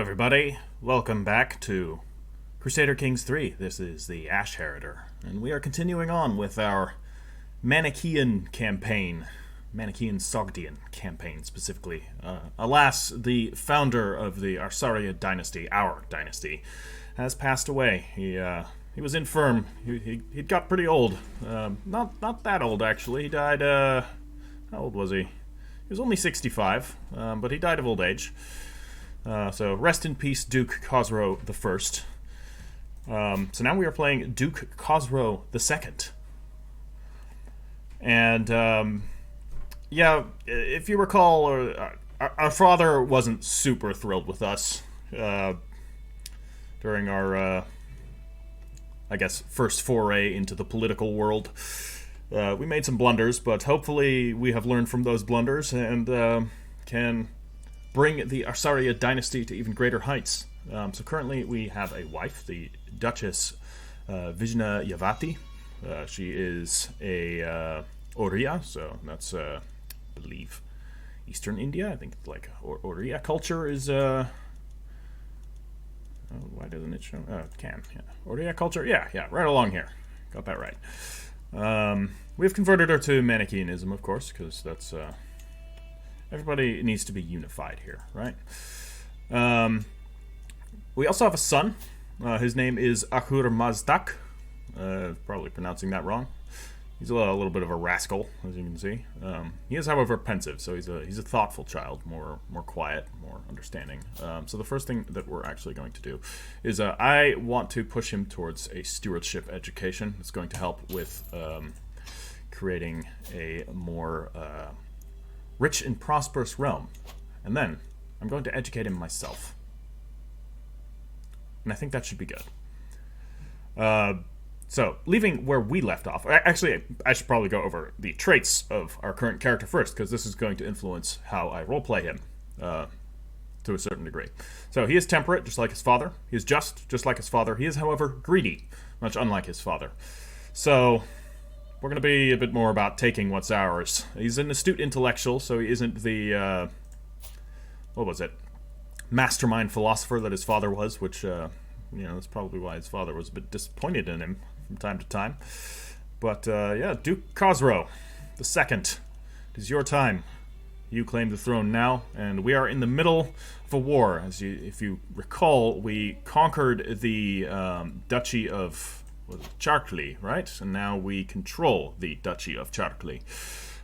everybody. Welcome back to Crusader Kings 3. This is the Ash Heriter, and we are continuing on with our Manichean campaign. Manichean Sogdian campaign, specifically. Alas, the founder of the Arsaria dynasty, our dynasty, has passed away. He was infirm. He got pretty old. Not that old, actually. He died, how old was he? He was only 65, but he died of old age. So rest in peace, Duke Khosrow the First. So now we are playing Duke Khosrow the Second. And yeah, if you recall, our father wasn't super thrilled with us during our, I guess, first foray into the political world. We made some blunders, but hopefully we have learned from those blunders and can bring the Arsaria dynasty to even greater heights. So currently we have a wife, the Duchess Vijna Yavati. She is a Oriya, so that's, I believe, Eastern India. I think like Oriya culture is... oh, why doesn't it show? Oh, it can. Yeah. Oriya culture? Yeah, right along here. Got that right. We've converted her to Manicheanism, of course, because that's... everybody needs to be unified here, right? We also have a son. His name is Ahur Mazdak. Probably pronouncing that wrong. He's a little bit of a rascal, as you can see. He is, however, pensive, so he's a thoughtful child, more quiet, more understanding. So the first thing that we're actually going to do is I want to push him towards a stewardship education. It's going to help with creating a more rich and prosperous realm. And then I'm going to educate him myself. And I think that should be good. So, leaving where we left off, actually, I should probably go over the traits of our current character first, because this is going to influence how I roleplay him to a certain degree. So, he is temperate, just like his father. He is just like his father. He is, however, greedy, much unlike his father. So, we're going to be a bit more about taking what's ours. He's an astute intellectual, so he isn't the, what was it? Mastermind philosopher that his father was, which, that's probably why his father was a bit disappointed in him from time to time. But, yeah, Duke Khosrow the Second. It is your time. You claim the throne now, and we are in the middle of a war. If you recall, we conquered the Duchy of Charkli, right? And now we control the Duchy of Charkli.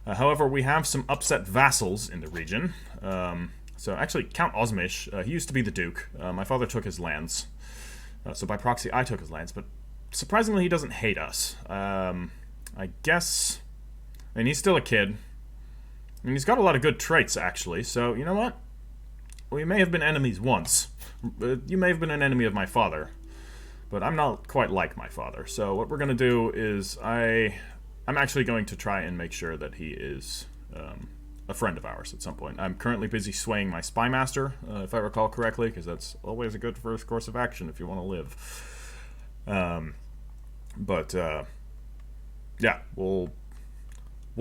However, we have some upset vassals in the region. So actually, Count Osmish, he used to be the Duke. My father took his lands. So by proxy, I took his lands. But surprisingly, he doesn't hate us. I guess... I mean, he's still a kid. I mean, he's got a lot of good traits, actually. So, you know what? We may have been enemies once. You may have been an enemy of my father. But I'm not quite like my father. So what we're going to do is I'm actually going to try and make sure that he is a friend of ours at some point. I'm currently busy swaying my spy master, if I recall correctly, because that's always a good first course of action if you want to live. Yeah, we'll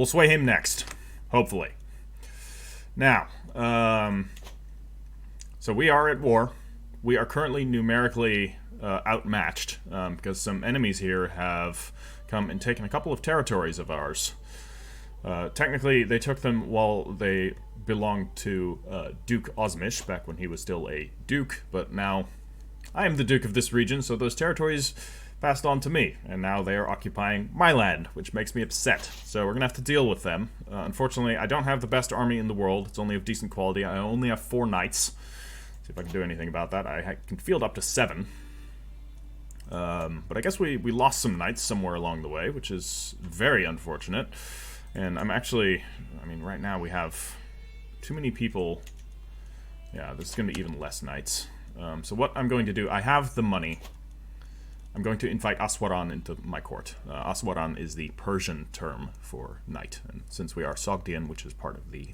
sway him next, hopefully. Now, so we are at war. We are currently numerically outmatched because some enemies here have come and taken a couple of territories of ours. Technically, they took them while they belonged to Duke Osmish, back when he was still a duke, but now I am the duke of this region, so those territories passed on to me, and now they are occupying my land, which makes me upset. So we're going to have to deal with them. Unfortunately, I don't have the best army in the world. It's only of decent quality. I only have 4 knights. See if I can do anything about that. I can field up to 7. But I guess we lost some knights somewhere along the way, which is very unfortunate. And I'm actually, I mean, right now we have too many people. Yeah, there's going to be even less knights. So what I'm going to do, I have the money. I'm going to invite Aswaran into my court. Aswaran is the Persian term for knight. And since we are Sogdian, which is part of the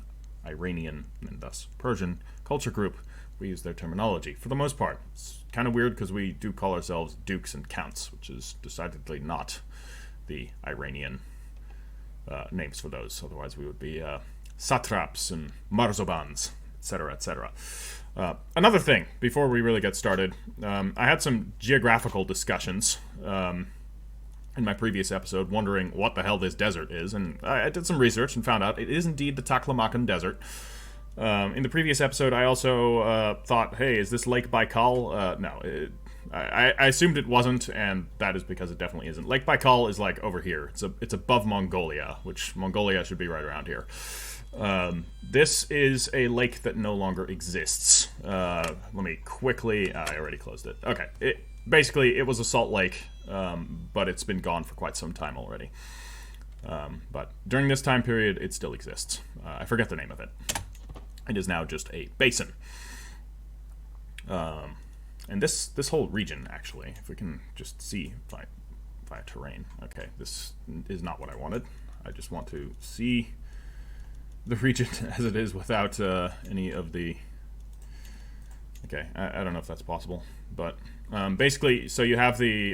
Iranian and thus Persian culture group, we use their terminology for the most part. It's kind of weird because we do call ourselves dukes and counts, which is decidedly not the Iranian names for those. Otherwise we would be satraps and marzobans, etc., etc. Another thing, before we really get started, I had some geographical discussions in my previous episode, wondering what the hell this desert is, and I did some research and found out it is indeed the Taklamakan Desert. In the previous episode, I also thought, hey, is this Lake Baikal? No, I assumed it wasn't, and that is because it definitely isn't. Lake Baikal is like over here. It's above Mongolia, which Mongolia should be right around here. This is a lake that no longer exists. Let me quickly... I already closed it. Okay. Basically, it was a salt lake, but it's been gone for quite some time already. But during this time period, it still exists. I forget the name of it. It is now just a basin. And this whole region, actually, if we can just see via terrain. Okay, this is not what I wanted. I just want to see the region as it is without any of the... Okay, I don't know if that's possible, but basically, so you have the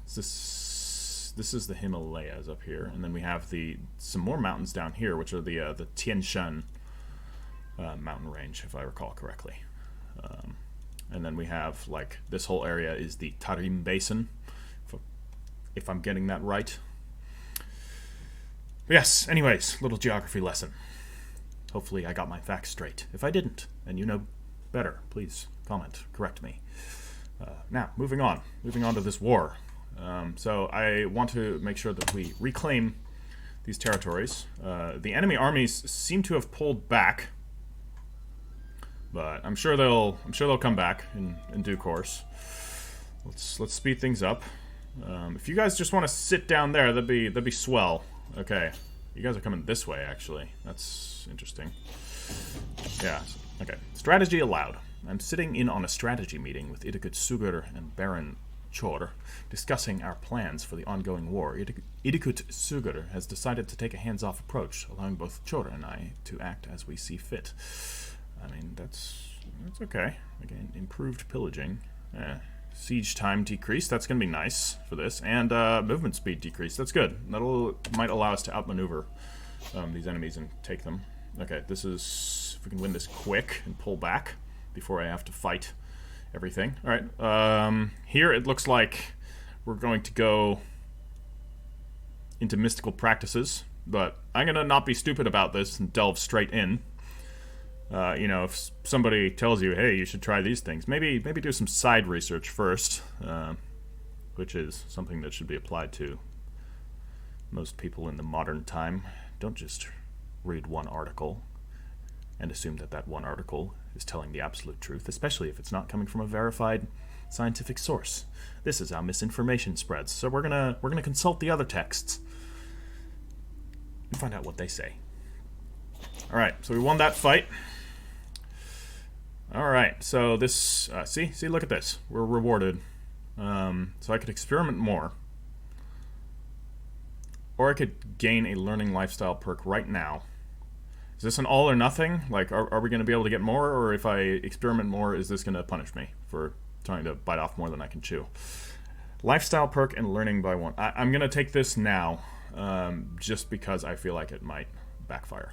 this is the Himalayas up here, and then we have some more mountains down here, which are the Tian Shan mountain range, if I recall correctly, and then we have like this whole area is the Tarim Basin, if I'm getting that right. Yes, anyways, little geography lesson. Hopefully I got my facts straight. If I didn't, and you know better, please comment, correct me. Now, moving on to this war. So I want to make sure that we reclaim these territories. The enemy armies seem to have pulled back, but I'm sure they'll come back in due course. Let's speed things up. If you guys just want to sit down there, that'd be swell. Okay, you guys are coming this way, actually. That's interesting. Yeah, okay. Strategy allowed. I'm sitting in on a strategy meeting with Idikut Sugur and Baron Chor, discussing our plans for the ongoing war. Idikut Sugur has decided to take a hands-off approach, allowing both Chor and I to act as we see fit. I mean, that's okay. Again, improved pillaging. Siege time decreased. That's going to be nice for this. And movement speed decreased. That's good. Might allow us to outmaneuver these enemies and take them. Okay, this is... If we can win this quick and pull back before I have to fight everything. Alright, here it looks like we're going to go into mystical practices, but I'm going to not be stupid about this and delve straight in. You know, if somebody tells you, hey, you should try these things, maybe do some side research first, which is something that should be applied to most people in the modern time. Don't just read one article and assume that one article is telling the absolute truth, especially if it's not coming from a verified scientific source. This is how misinformation spreads. So we're gonna consult the other texts and find out what they say. All right, so we won that fight. All right, so this see, look at this. We're rewarded. So I could experiment more, or I could gain a learning lifestyle perk right now. Is this an all or nothing? Like, are we going to be able to get more, or if I experiment more, is this going to punish me for trying to bite off more than I can chew? Lifestyle perk and learning by one. I'm going to take this now, just because I feel like it might backfire.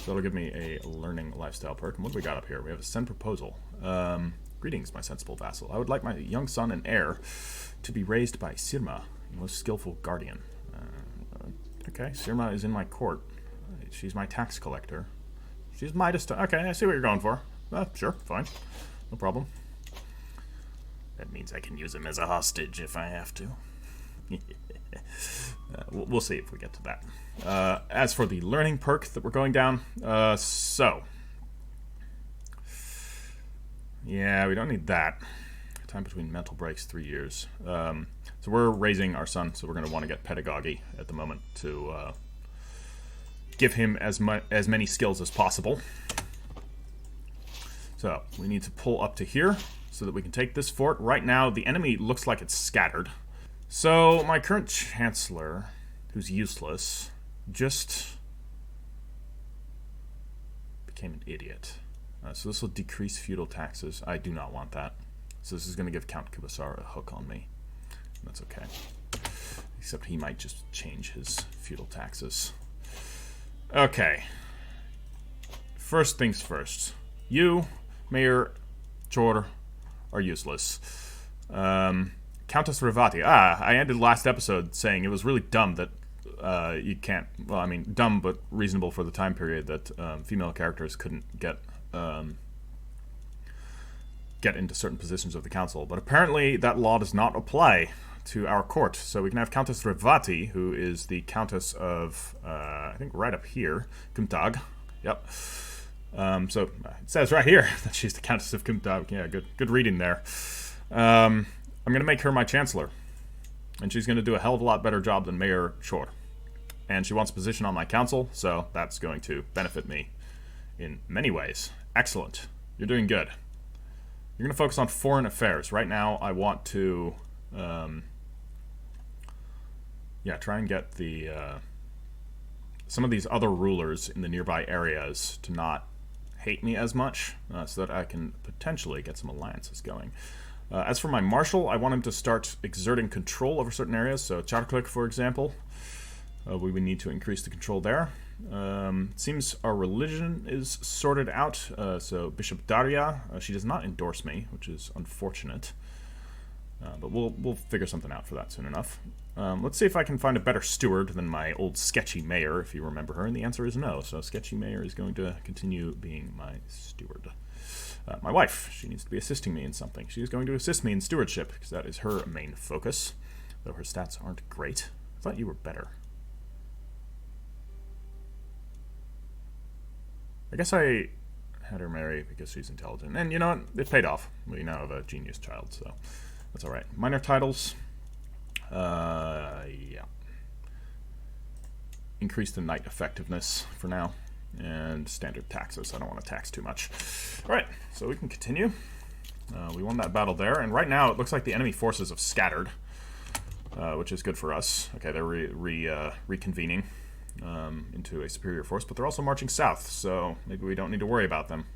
So it'll give me a learning lifestyle perk. And what do we got up here? We have a send proposal. Greetings, my sensible vassal. I would like my young son and heir to be raised by Sirma, the most skillful guardian. Okay, Sirma is in my court. She's my tax collector. She's Midas. Okay, I see what you're going for. Sure, fine. No problem. That means I can use him as a hostage if I have to. We'll see if we get to that. As for the learning perk that we're going down, so... Yeah, we don't need that. Time between mental breaks, 3 years. So we're raising our son, so we're going to want to get pedagogy at the moment to give him as many skills as possible. So we need to pull up to here so that we can take this fort. Right now, the enemy looks like it's scattered. So my current chancellor, who's useless, just became an idiot. So this will decrease feudal taxes. I do not want that. So this is going to give Count Kubasar a hook on me. That's okay. Except he might just change his feudal taxes. Okay. First things first. You Mayor, Chor are useless. Countess Ravati. I ended last episode saying it was really dumb that you can't... Well, I mean, dumb but reasonable for the time period that female characters couldn't get into certain positions of the council. But apparently that law does not apply to our court. So we can have Countess Ravati, who is the Countess of, I think right up here, Kumtag. Yep. So it says right here that she's the Countess of Kumtag. Yeah, good reading there. I'm going to make her my Chancellor. And she's going to do a hell of a lot better job than Mayor Chor. And she wants a position on my council, so that's going to benefit me in many ways. Excellent. You're doing good. You're going to focus on foreign affairs. Right now, I want to, try and get the some of these other rulers in the nearby areas to not hate me as much, so that I can potentially get some alliances going. As for my marshal, I want him to start exerting control over certain areas. So Charklik, for example, we would need to increase the control there. It seems our religion is sorted out. So Bishop Daria, she does not endorse me, which is unfortunate. But we'll figure something out for that soon enough. Let's see if I can find a better steward than my old sketchy mayor, if you remember her. And the answer is no. So sketchy mayor is going to continue being my steward. My wife, she needs to be assisting me in something. She is going to assist me in stewardship, because that is her main focus, though her stats aren't great. I thought you were better. I guess I had her marry because she's intelligent. And you know what? It paid off. We now have a genius child, so that's alright. Minor titles. Yeah. Increase the knight effectiveness for now. And standard taxes. I don't want to tax too much. Alright, so we can continue. We won that battle there, and right now it looks like the enemy forces have scattered, which is good for us. Okay, they're reconvening into a superior force, but they're also marching south, so maybe we don't need to worry about them.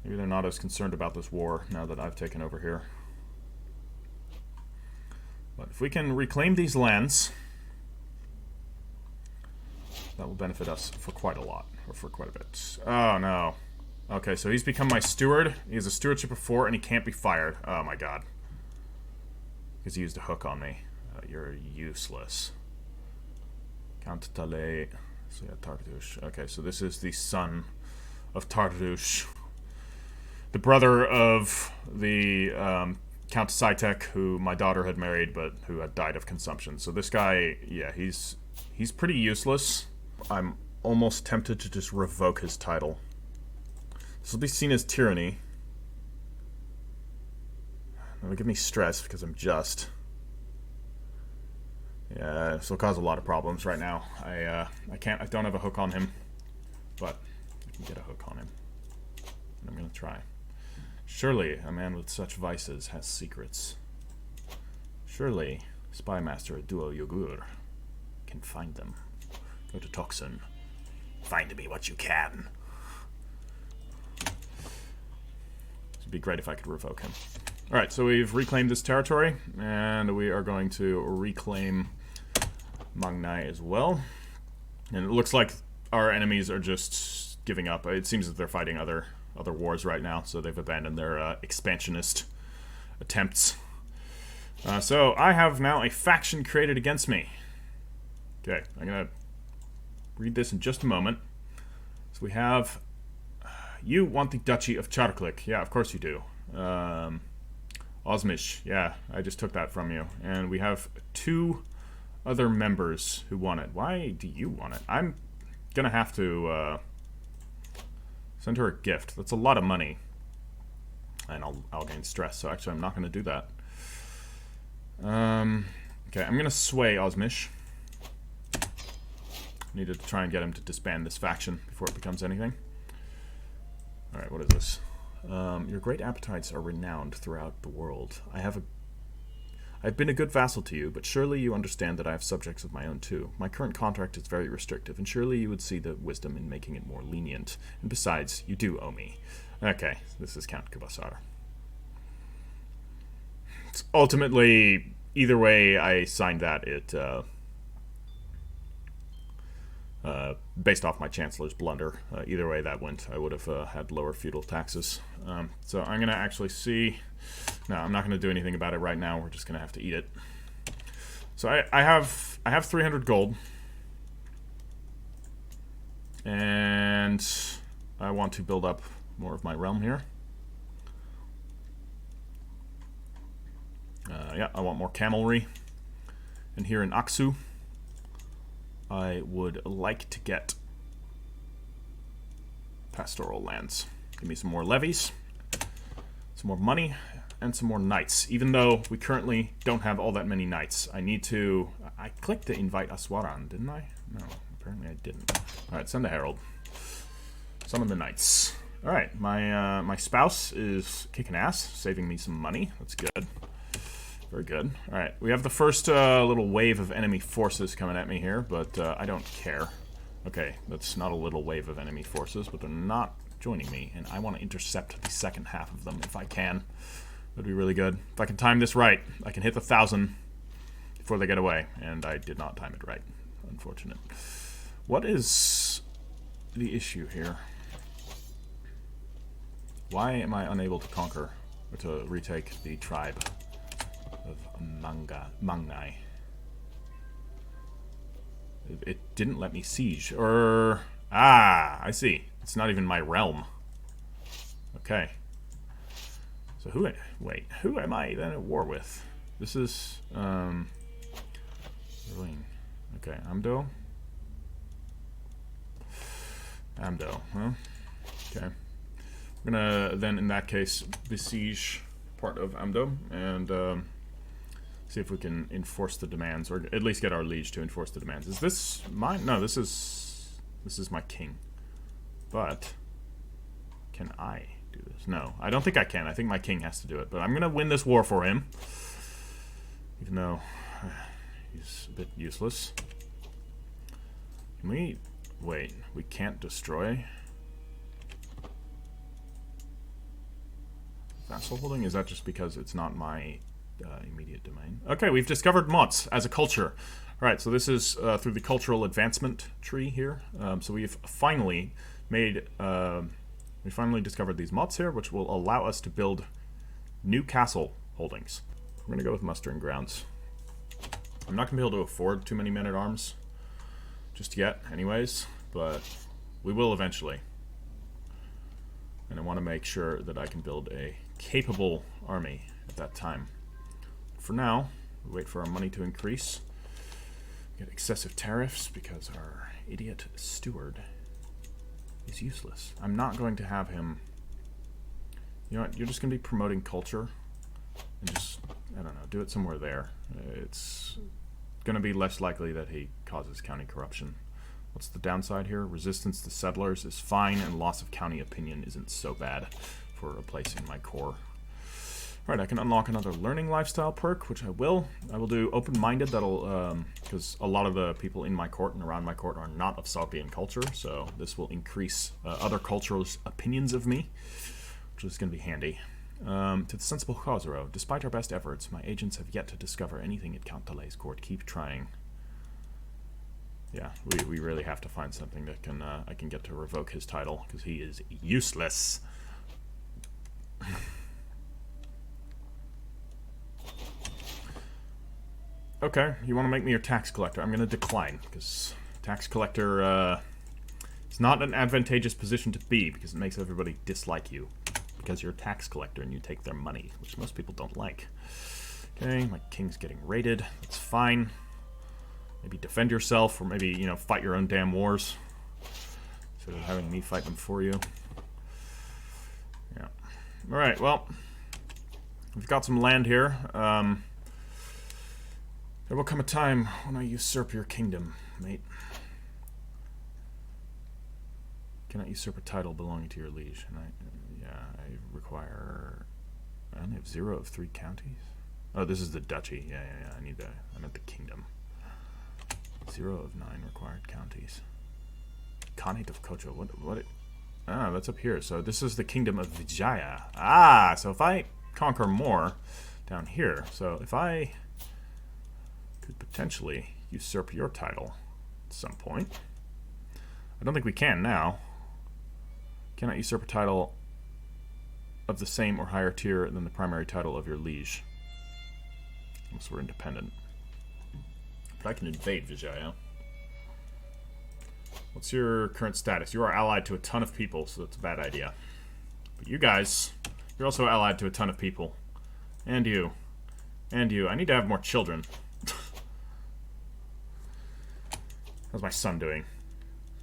Maybe they're not as concerned about this war now that I've taken over here. But if we can reclaim these lands, that will benefit us for quite a lot, or for quite a bit. Oh, no. Okay, so he's become my steward. He has a stewardship of 4, and he can't be fired. Oh, my God. Because he used a hook on me. You're useless. Count Tale. So yeah, Tartush. Okay, so this is the son of Tartush. The brother of the Count Saitek, who my daughter had married, but who had died of consumption. So this guy, yeah, he's pretty useless. I'm almost tempted to just revoke his title. This will be seen as tyranny. It'll give me stress because I'm just. Yeah, this will cause a lot of problems right now. I don't have a hook on him, but I can get a hook on him. And I'm gonna try. Surely a man with such vices has secrets. Surely Spy Master Duo Yogur can find them. Go to Toxin. Find me what you can. It'd be great if I could revoke him. Alright, so we've reclaimed this territory, and we are going to reclaim Mangnai as well. And it looks like our enemies are just giving up. It seems that they're fighting other wars right now, so they've abandoned their expansionist attempts. So I have now a faction created against me. Okay, I'm going to read this in just a moment. So we have... you want the Duchy of Charklik. Yeah, of course you do. Osmish. Yeah, I just took that from you. And we have 2 other members who want it. Why do you want it? I'm going to have to send her a gift. That's a lot of money. And I'll gain stress. So actually, I'm not going to do that. Okay, I'm going to sway Osmish. Needed to try and get him to disband this faction before it becomes anything. Alright, what is this? Your great appetites are renowned throughout the world. I've been a good vassal to you, but surely you understand that I have subjects of my own too. My current contract is very restrictive, and surely you would see the wisdom in making it more lenient. And besides, you do owe me. Okay, this is Count Kubasar. It's ultimately, either way I signed that, it based off my Chancellor's blunder. Either way that went, I would have had lower feudal taxes. So I'm going to actually see... No, I'm not going to do anything about it right now. We're just going to have to eat it. So I have 300 gold. And I want to build up more of my realm here. Yeah, I want more camelry. And here in Aksu, I would like to get pastoral lands. Give me some more levies, some more money, and some more knights. Even though we currently don't have all that many knights, I need to... I clicked to invite Aswaran, didn't I? No, apparently I didn't. Alright, send a herald. Summon the knights. Alright, my spouse is kicking ass, saving me some money. That's good. Very good. Alright, we have the first little wave of enemy forces coming at me here, but I don't care. Okay, that's not a little wave of enemy forces, but they're not joining me, and I want to intercept the second half of them if I can. That'd be really good. If I can time this right, I can hit the 1,000 before they get away, and I did not time it right. Unfortunate. What is the issue here? Why am I unable to conquer or to retake the tribe of Mangai? It didn't let me siege, or... Ah, I see. It's not even my realm. Okay. So who... Wait, who am I then at war with? This is... Okay, Amdo? Amdo, huh? Okay. We're gonna then, in that case, besiege part of Amdo, and see if we can enforce the demands, or at least get our liege to enforce the demands. Is this mine? No, this is my king. But can I do this? No, I don't think I can. I think my king has to do it. But I'm gonna win this war for him, even though he's a bit useless. Can we... Wait, we can't destroy Vassal holding? Is that just because it's not my immediate domain? Okay, we've discovered mods as a culture. Alright, so this is through the cultural advancement tree here. So we've finally made... we finally discovered these mods here, which will allow us to build new castle holdings. We're going to go with mustering grounds. I'm not going to be able to afford too many men-at-arms just yet, anyways, but we will eventually. And I want to make sure that I can build a capable army at that time. For now, we wait for our money to increase. We get excessive tariffs because our idiot steward is useless. I'm not going to have him... You know what, you're just going to be promoting culture. And just, I don't know, do it somewhere there. It's going to be less likely that he causes county corruption. What's the downside here? Resistance to settlers is fine, and loss of county opinion isn't so bad for replacing my core. Alright, I can unlock another learning lifestyle perk, which I will. I will do open-minded. That'll, because a lot of the people in my court and around my court are not of Salpian culture, so this will increase other cultures' opinions of me, which is going to be handy. To the sensible Khazaro, despite our best efforts, my agents have yet to discover anything at Count Talay's court. Keep trying. Yeah, we really have to find something that can I can get to revoke his title, because he is useless. Okay, you want to make me your tax collector. I'm going to decline, because tax collector is not an advantageous position to be, because it makes everybody dislike you. Because you're a tax collector and you take their money, which most people don't like. Okay, my king's getting raided. That's fine. Maybe defend yourself, or maybe, you know, fight your own damn wars instead of having me fight them for you. Yeah. Alright, well, we've got some land here. There will come a time when I usurp your kingdom, mate. Cannot usurp a title belonging to your liege. And I require... I only have 0 of 3 counties. Oh, this is the duchy. Yeah. I need that. I meant the kingdom. 0 of 9 required counties. Khanate of Kocho. What? Ah, that's up here. So this is the kingdom of Vijaya. Ah, so if I conquer more down here. So if I could potentially usurp your title at some point. I don't think we can now. Cannot usurp a title of the same or higher tier than the primary title of your liege. Unless we're independent. But I can invade Vijaya. What's your current status? You are allied to a ton of people, so that's a bad idea. But you guys, you're also allied to a ton of people. And you. And you. I need to have more children. How's my son doing?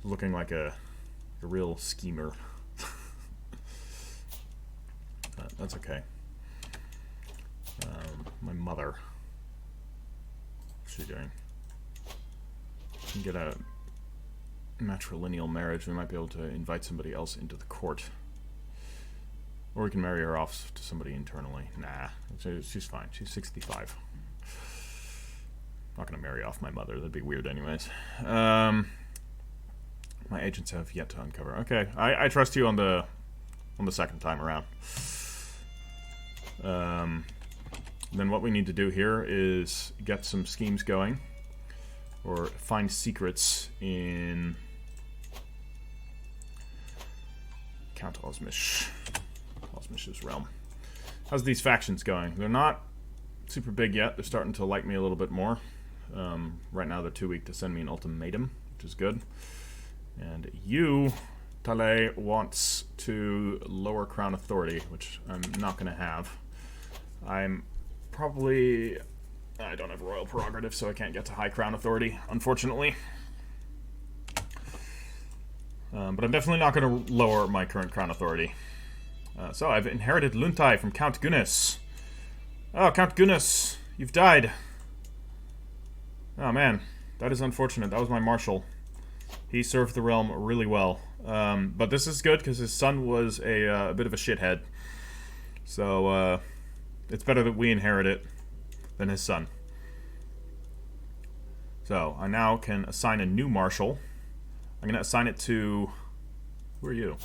Looking like a real schemer. That's okay. My mother. What's she doing? Can get a matrilineal marriage. We might be able to invite somebody else into the court. Or we can marry her off to somebody internally. Nah, she's fine. She's 65. Not gonna marry off my mother. That'd be weird anyways. My agents have yet to uncover. Okay, I trust you on the second time around. Then what we need to do here is get some schemes going. Or find secrets in Count Osmish's realm. How's these factions going? They're not super big yet. They're starting to like me a little bit more. Right now they're too weak to send me an ultimatum, which is good. And you, Tale, wants to lower crown authority, which I'm not going to have. I'm probably... I don't have royal prerogative, so I can't get to high crown authority, unfortunately. But I'm definitely not going to lower my current crown authority. So I've inherited Luntai from Count Gunnus. Oh, Count Gunnus, you've died. Oh man, that is unfortunate. That was my marshal. He served the realm really well. But this is good because his son was a bit of a shithead. So it's better that we inherit it than his son. So I now can assign a new marshal. I'm going to assign it to... Who are you?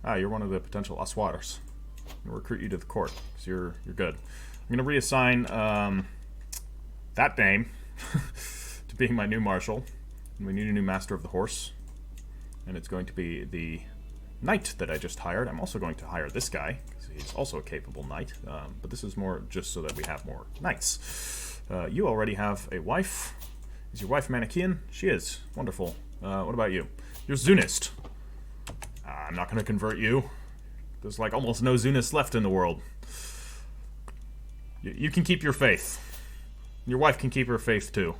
Ah, you're one of the potential Aswars. I'm going to recruit you to the court, because you're good. I'm going to reassign that name to being my new marshal. And we need a new master of the horse. And it's going to be the knight that I just hired. I'm also going to hire this guy, because he's also a capable knight. But this is more just so that we have more knights. You already have a wife. Is your wife Manichean? She is. Wonderful. What about you? You're Zunist. I'm not going to convert you. There's like almost no Zunists left in the world. You can keep your faith. Your wife can keep her faith too.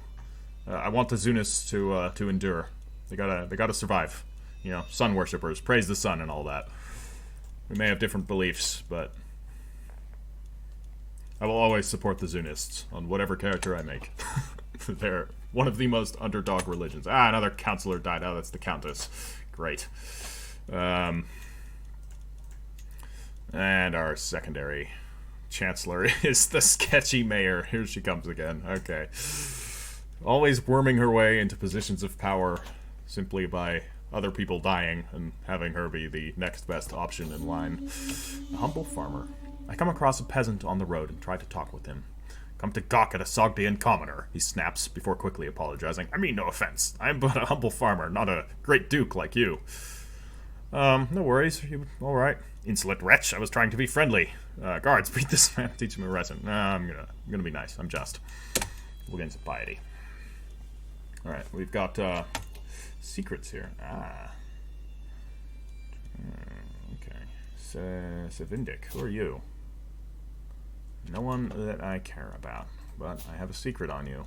I want the Zunists to endure. They gotta survive. You know, sun worshippers, praise the sun and all that. We may have different beliefs, but I will always support the Zunists on whatever character I make. They're one of the most underdog religions. Ah, another counselor died. Oh, that's the Countess. Great. And our secondary chancellor is the sketchy mayor. Here she comes again. Okay. Always worming her way into positions of power simply by other people dying and having her be the next best option in line. A humble farmer. I come across a peasant on the road and try to talk with him. Come to gawk at a Sogdian commoner, he snaps before quickly apologizing. I mean no offense. I am but a humble farmer, not a great duke like you. No worries. You alright? Insolent wretch, I was trying to be friendly. Guards, beat this man, teach him a lesson. I'm gonna be nice. I'm just. We'll get into piety. Alright, we've got secrets here. Okay. Sevindic, who are you? No one that I care about, but I have a secret on you,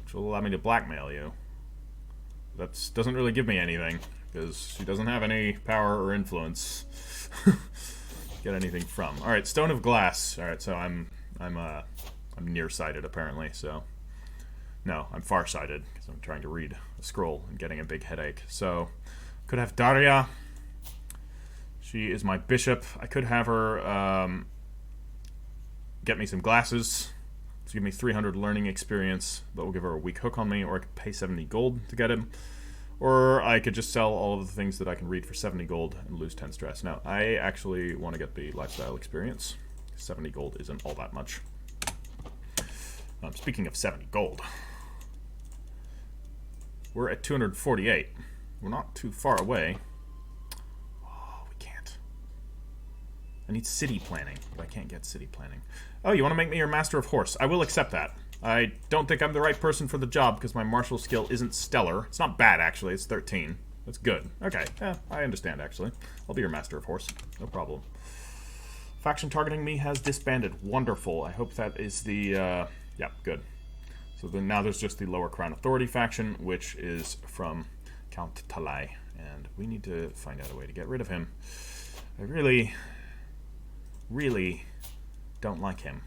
which will allow me to blackmail you. That doesn't really give me anything, because she doesn't have any power or influence to get anything from. Alright, Stone of Glass. Alright, so I'm nearsighted apparently, so... No, I'm farsighted, because I'm trying to read a scroll and getting a big headache. So, could have Daria. She is my bishop. I could have her get me some glasses to give me 300 learning experience, but will give her a weak hook on me, or I could pay 70 gold to get him. Or I could just sell all of the things that I can read for 70 gold and lose 10 stress. Now, I actually want to get the lifestyle experience. 70 gold isn't all that much. Speaking of 70 gold... we're at 248. We're not too far away. Oh, we can't. I need city planning, but I can't get city planning. Oh, you want to make me your master of horse? I will accept that. I don't think I'm the right person for the job because my martial skill isn't stellar. It's not bad, actually. It's 13. That's good. Okay, yeah, I understand, actually. I'll be your master of horse. No problem. Faction targeting me has disbanded. Wonderful. I hope that is the... yeah, good. So then now there's just the Lower Crown Authority faction, which is from Count Talai. And we need to find out a way to get rid of him. I really, really don't like him.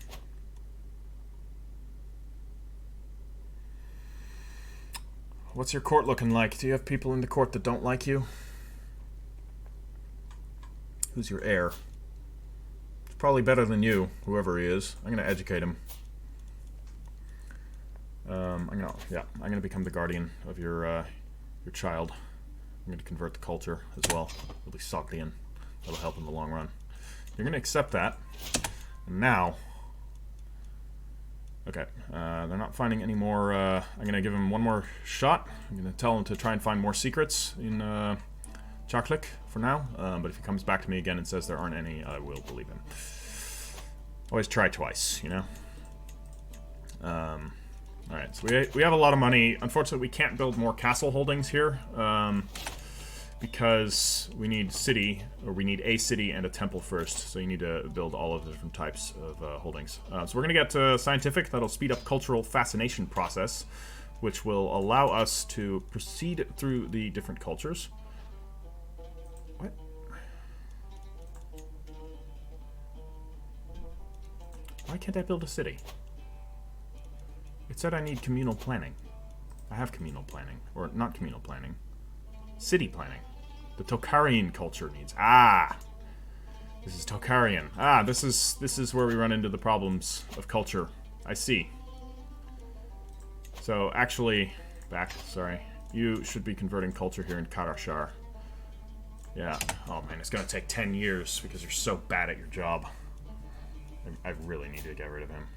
What's your court looking like? Do you have people in the court that don't like you? Who's your heir? He's probably better than you, whoever he is. I'm going to educate him. I'm gonna become the guardian of your child. I'm gonna convert the culture as well. It'll be Sogdian. That'll help in the long run. You're gonna accept that. And now, okay, they're not finding any more. I'm gonna give him one more shot. I'm gonna tell him to try and find more secrets in Chaklik for now. But if he comes back to me again and says there aren't any, I will believe him. Always try twice, you know. Alright, so we have a lot of money. Unfortunately, we can't build more castle holdings here, because we need a city and a temple first, so you need to build all of the different types of holdings. So we're going to get scientific. That'll speed up cultural fascination process, which will allow us to proceed through the different cultures. What? Why can't I build a city? It said I need communal planning. I have communal planning. Or not communal planning. City planning. The Tokharian culture needs. Ah! This is Tokharian. Ah, this is where we run into the problems of culture. I see. So, actually... sorry. You should be converting culture here in Karashar. Yeah. Oh man, it's gonna take 10 years because you're so bad at your job. I really need to get rid of him.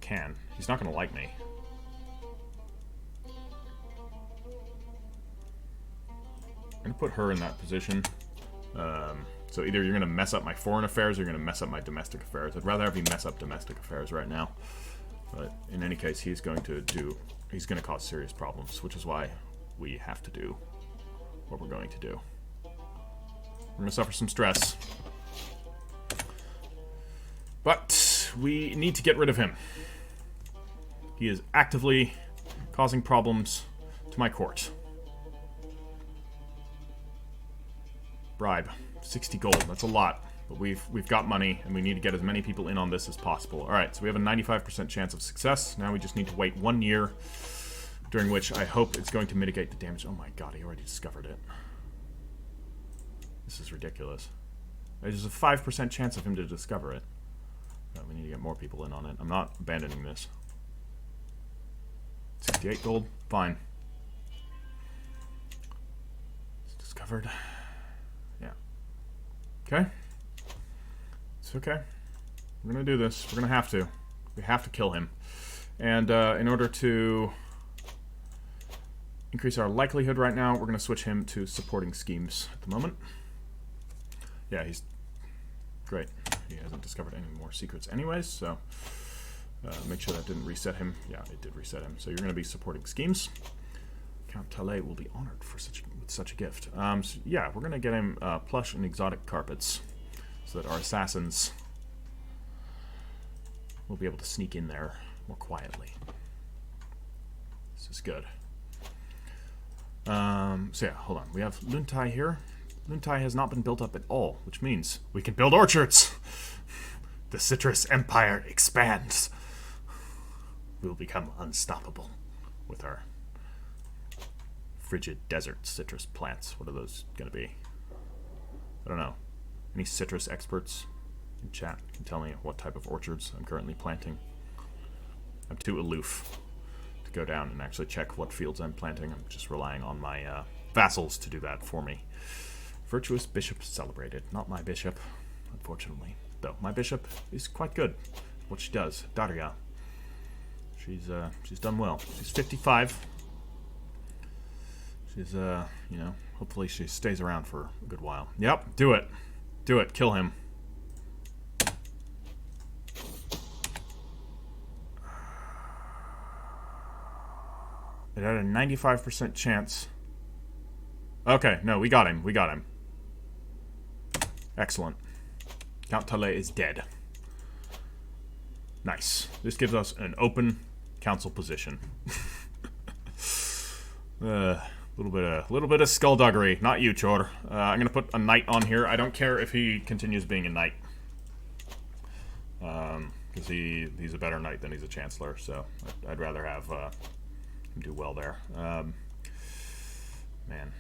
Can. He's not going to like me. I'm going to put her in that position. So either you're going to mess up my foreign affairs or you're going to mess up my domestic affairs. I'd rather have you mess up domestic affairs right now. But in any case, he's going to cause serious problems, which is why we have to do what we're going to do. We're going to suffer some stress. But we need to get rid of him. He is actively causing problems to my court. Bribe. 60 gold. That's a lot. But we've got money, and we need to get as many people in on this as possible. Alright, so we have a 95% chance of success. Now we just need to wait 1 year, during which I hope it's going to mitigate the damage. Oh my god, he already discovered it. This is ridiculous. There's a 5% chance of him to discover it. We need to get more people in on it. I'm not abandoning this. 68 gold. Fine. It's discovered. Yeah. Okay. It's okay. We're going to do this. We're going to have to. We have to kill him. And in order to increase our likelihood right now, we're going to switch him to supporting schemes at the moment. Yeah, he's great. He hasn't discovered any more secrets anyways, so make sure that didn't reset him. Yeah, it did reset him. So you're going to be supporting schemes. Count Talay will be honored with such a gift. So yeah, we're going to get him plush and exotic carpets so that our assassins will be able to sneak in there more quietly. This is good. So yeah, hold on. We have Luntai here. Luntai has not been built up at all, which means we can build orchards. The citrus empire expands. We'll become unstoppable with our frigid desert citrus plants. What are those going to be? I don't know. Any citrus experts in chat can tell me what type of orchards I'm currently planting. I'm too aloof to go down and actually check what fields I'm planting. I'm just relying on my vassals to do that for me. Virtuous bishop celebrated. Not my bishop, unfortunately. Though my bishop is quite good at what she does. Daria. She's done well. She's 55. She's, you know, hopefully she stays around for a good while. Yep, do it. Do it. Kill him. It had a 95% chance. Okay, no, we got him. We got him. Excellent. Count Tale is dead. Nice. This gives us an open council position. Little bit of skullduggery. Not you, Chor. I'm gonna put a knight on here. I don't care if he continues being a knight, because he's a better knight than he's a chancellor. So I'd rather have him do well there. Man,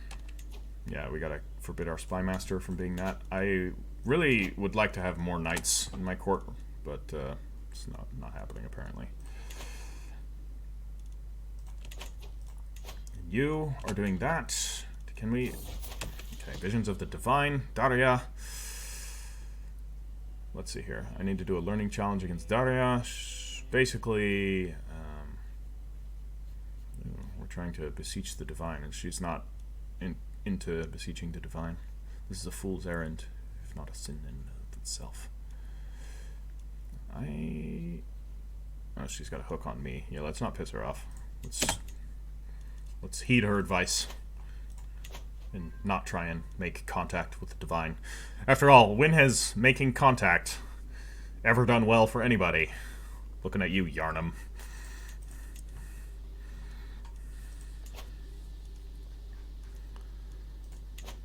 yeah, we gotta forbid our spy master from being that. I really would like to have more knights in my court, but it's not happening apparently. You are doing that. Can we? Okay, Visions of the Divine. Daria. Let's see here. I need to do a learning challenge against Daria. Basically, we're trying to beseech the Divine, and she's not into beseeching the Divine. This is a fool's errand, if not a sin in of itself. Oh, she's got a hook on me. Yeah, let's not piss her off. Let's heed her advice and not try and make contact with the Divine. After all, when has making contact ever done well for anybody? Looking at you, Yarnum.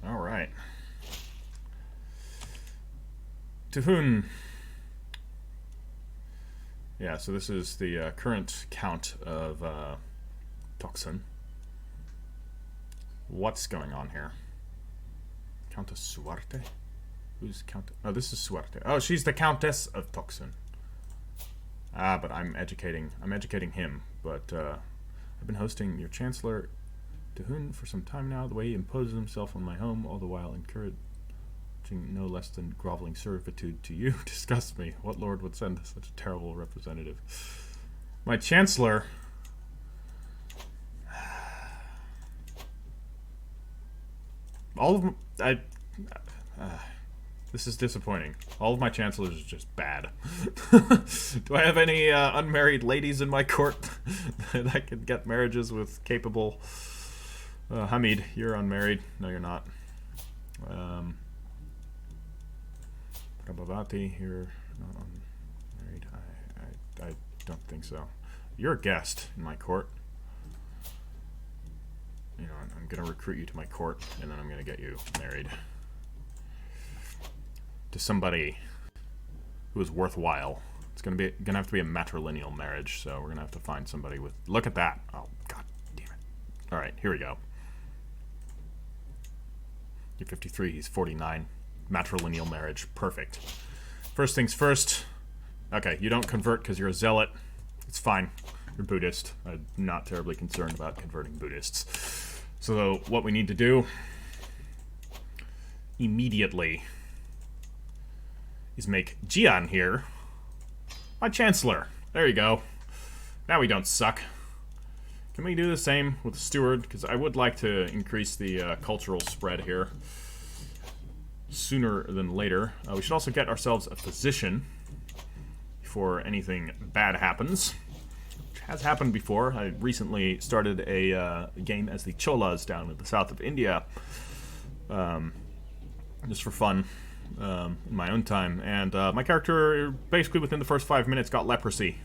Alright. Tuhun. Yeah, so this is the current count of Toxin. What's going on here? Countess Suarte? Who's Count? Oh, this is Suarte. Oh, she's the Countess of Toxin. Ah, but I'm educating him. But I've been hosting your Chancellor Tuhun for some time now. The way he imposes himself on my home, all the while encouraging no less than groveling servitude to you, disgusts me. What lord would send such a terrible representative? My Chancellor. All of them, this is disappointing. All of my chancellors are just bad. Do I have any unmarried ladies in my court that I could get marriages with capable? Hamid, you're unmarried. No, you're not. Prabhavati, you're not unmarried. I don't think so. You're a guest in my court. You know, I'm going to recruit you to my court, and then I'm going to get you married to somebody who is worthwhile. It's going to have to be a matrilineal marriage, so we're going to have to find somebody with... Look at that. Oh, god damn it. All right, here we go. You're 53, he's 49. Matrilineal marriage. Perfect. First things first. Okay, you don't convert because you're a zealot. It's fine. You're Buddhist. I'm not terribly concerned about converting Buddhists. So what we need to do immediately is make Jian here my Chancellor. There you go. Now we don't suck. Can we do the same with the Steward? Because I would like to increase the cultural spread here sooner than later. We should also get ourselves a physician before anything bad happens. Has happened before. I recently started a game as the Cholas down in the south of India, just for fun, in my own time. And my character, basically within the first 5 minutes, got leprosy.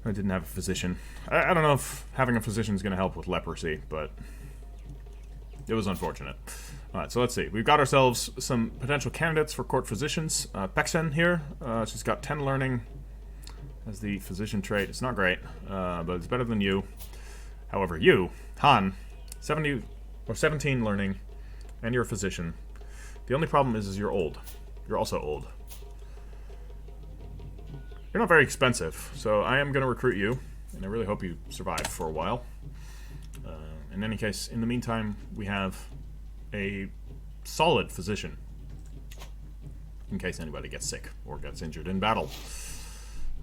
I didn't have a physician. I don't know if having a physician is going to help with leprosy, but it was unfortunate. Alright, so let's see. We've got ourselves some potential candidates for court physicians. Pexen here. She's got 10 learning. As the physician trait. It's not great, but it's better than you. However, you, Han, 17 learning, and you're a physician. The only problem is you're old. You're also old. You're not very expensive, so I am going to recruit you, and I really hope you survive for a while. In any case, in the meantime, we have a solid physician, in case anybody gets sick or gets injured in battle.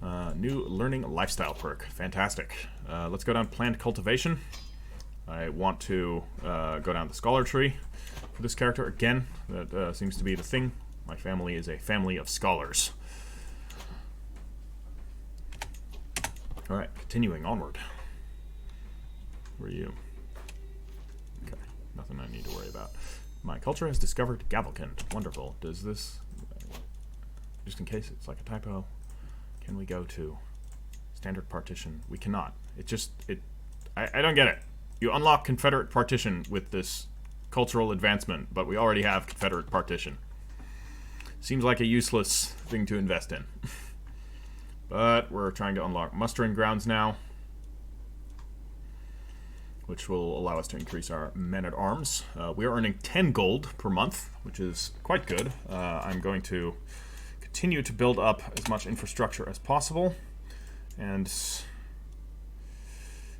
New learning lifestyle perk. Fantastic. Let's go down planned cultivation. I want to go down the scholar tree for this character. Again, that seems to be the thing. My family is a family of scholars. Alright, continuing onward. Where are you? Okay, nothing I need to worry about. My culture has discovered Gavelkind. Wonderful. Does this... Just in case it's like a typo, can we go to standard partition? We cannot. I don't get it. You unlock Confederate partition with this cultural advancement, but we already have Confederate partition. Seems like a useless thing to invest in. But we're trying to unlock mustering grounds now, which will allow us to increase our men-at-arms. We are earning 10 gold per month, which is quite good. I'm going to continue to build up as much infrastructure as possible. And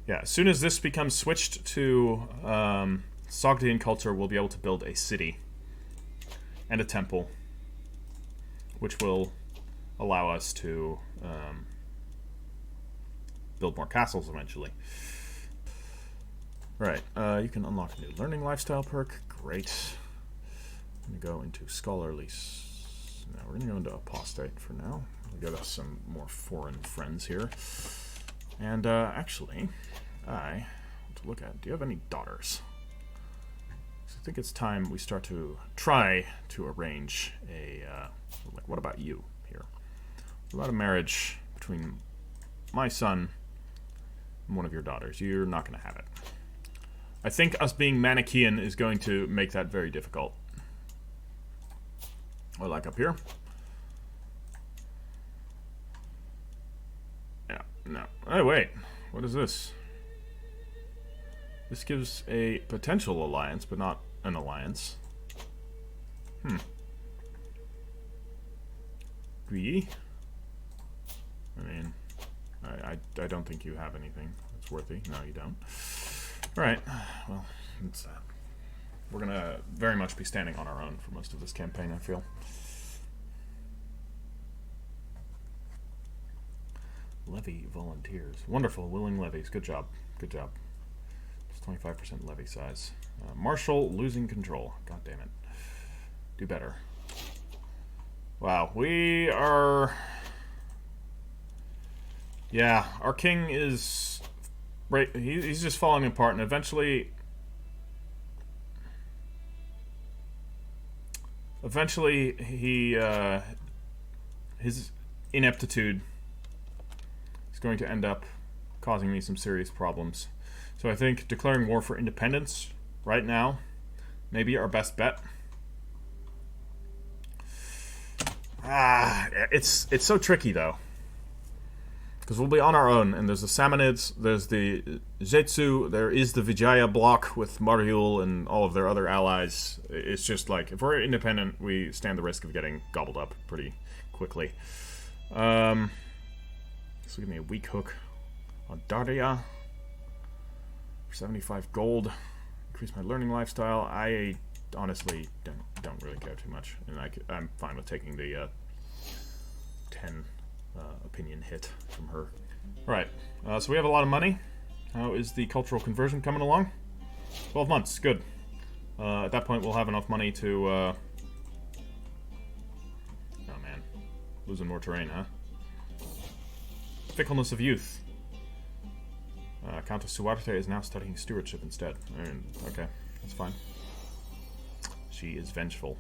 yeah, as soon as this becomes switched to Sogdian culture, we'll be able to build a city and a temple, which will allow us to build more castles eventually. Right, you can unlock a new learning lifestyle perk. Great. I'm going to go into scholarly. No, we're going to go into apostate for now. We'll get us some more foreign friends here. And actually, I want to look at, do you have any daughters? I think it's time we start to try to arrange a, like, what about you here? What about a marriage between my son and one of your daughters? You're not going to have it. I think us being Manichean is going to make that very difficult. Or like up here. Yeah, no. Oh, wait. What is this? This gives a potential alliance, but not an alliance. We? I mean, I don't think you have anything that's worthy. No, you don't. Alright, well, it's, we're gonna very much be standing on our own for most of this campaign, I feel. Levy volunteers. Wonderful, willing levies. Good job. Good job. Just 25% levy size. Marshal losing control. God damn it. Do better. Wow, we are... Yeah, our king is... Right, he's just falling apart, and eventually... he, his ineptitude is going to end up causing me some serious problems. So I think declaring war for independence right now may be our best bet. It's so tricky though, because we'll be on our own, and there's the Samanids, there's the Zetsu, there is the Vijaya bloc with Mariul and all of their other allies. It's just like, if we're independent, we stand the risk of getting gobbled up pretty quickly. So give me a weak hook on Dardia for 75 gold. Increase my learning lifestyle. I honestly don't really care too much, and I'm fine with taking the 10 opinion hit from her. Alright, so we have a lot of money. How is the cultural conversion coming along? 12 months, good. At that point we'll have enough money to oh man, losing more terrain, huh? Fickleness of youth. Countess Suarte is now studying stewardship instead. Okay, that's fine. She is vengeful.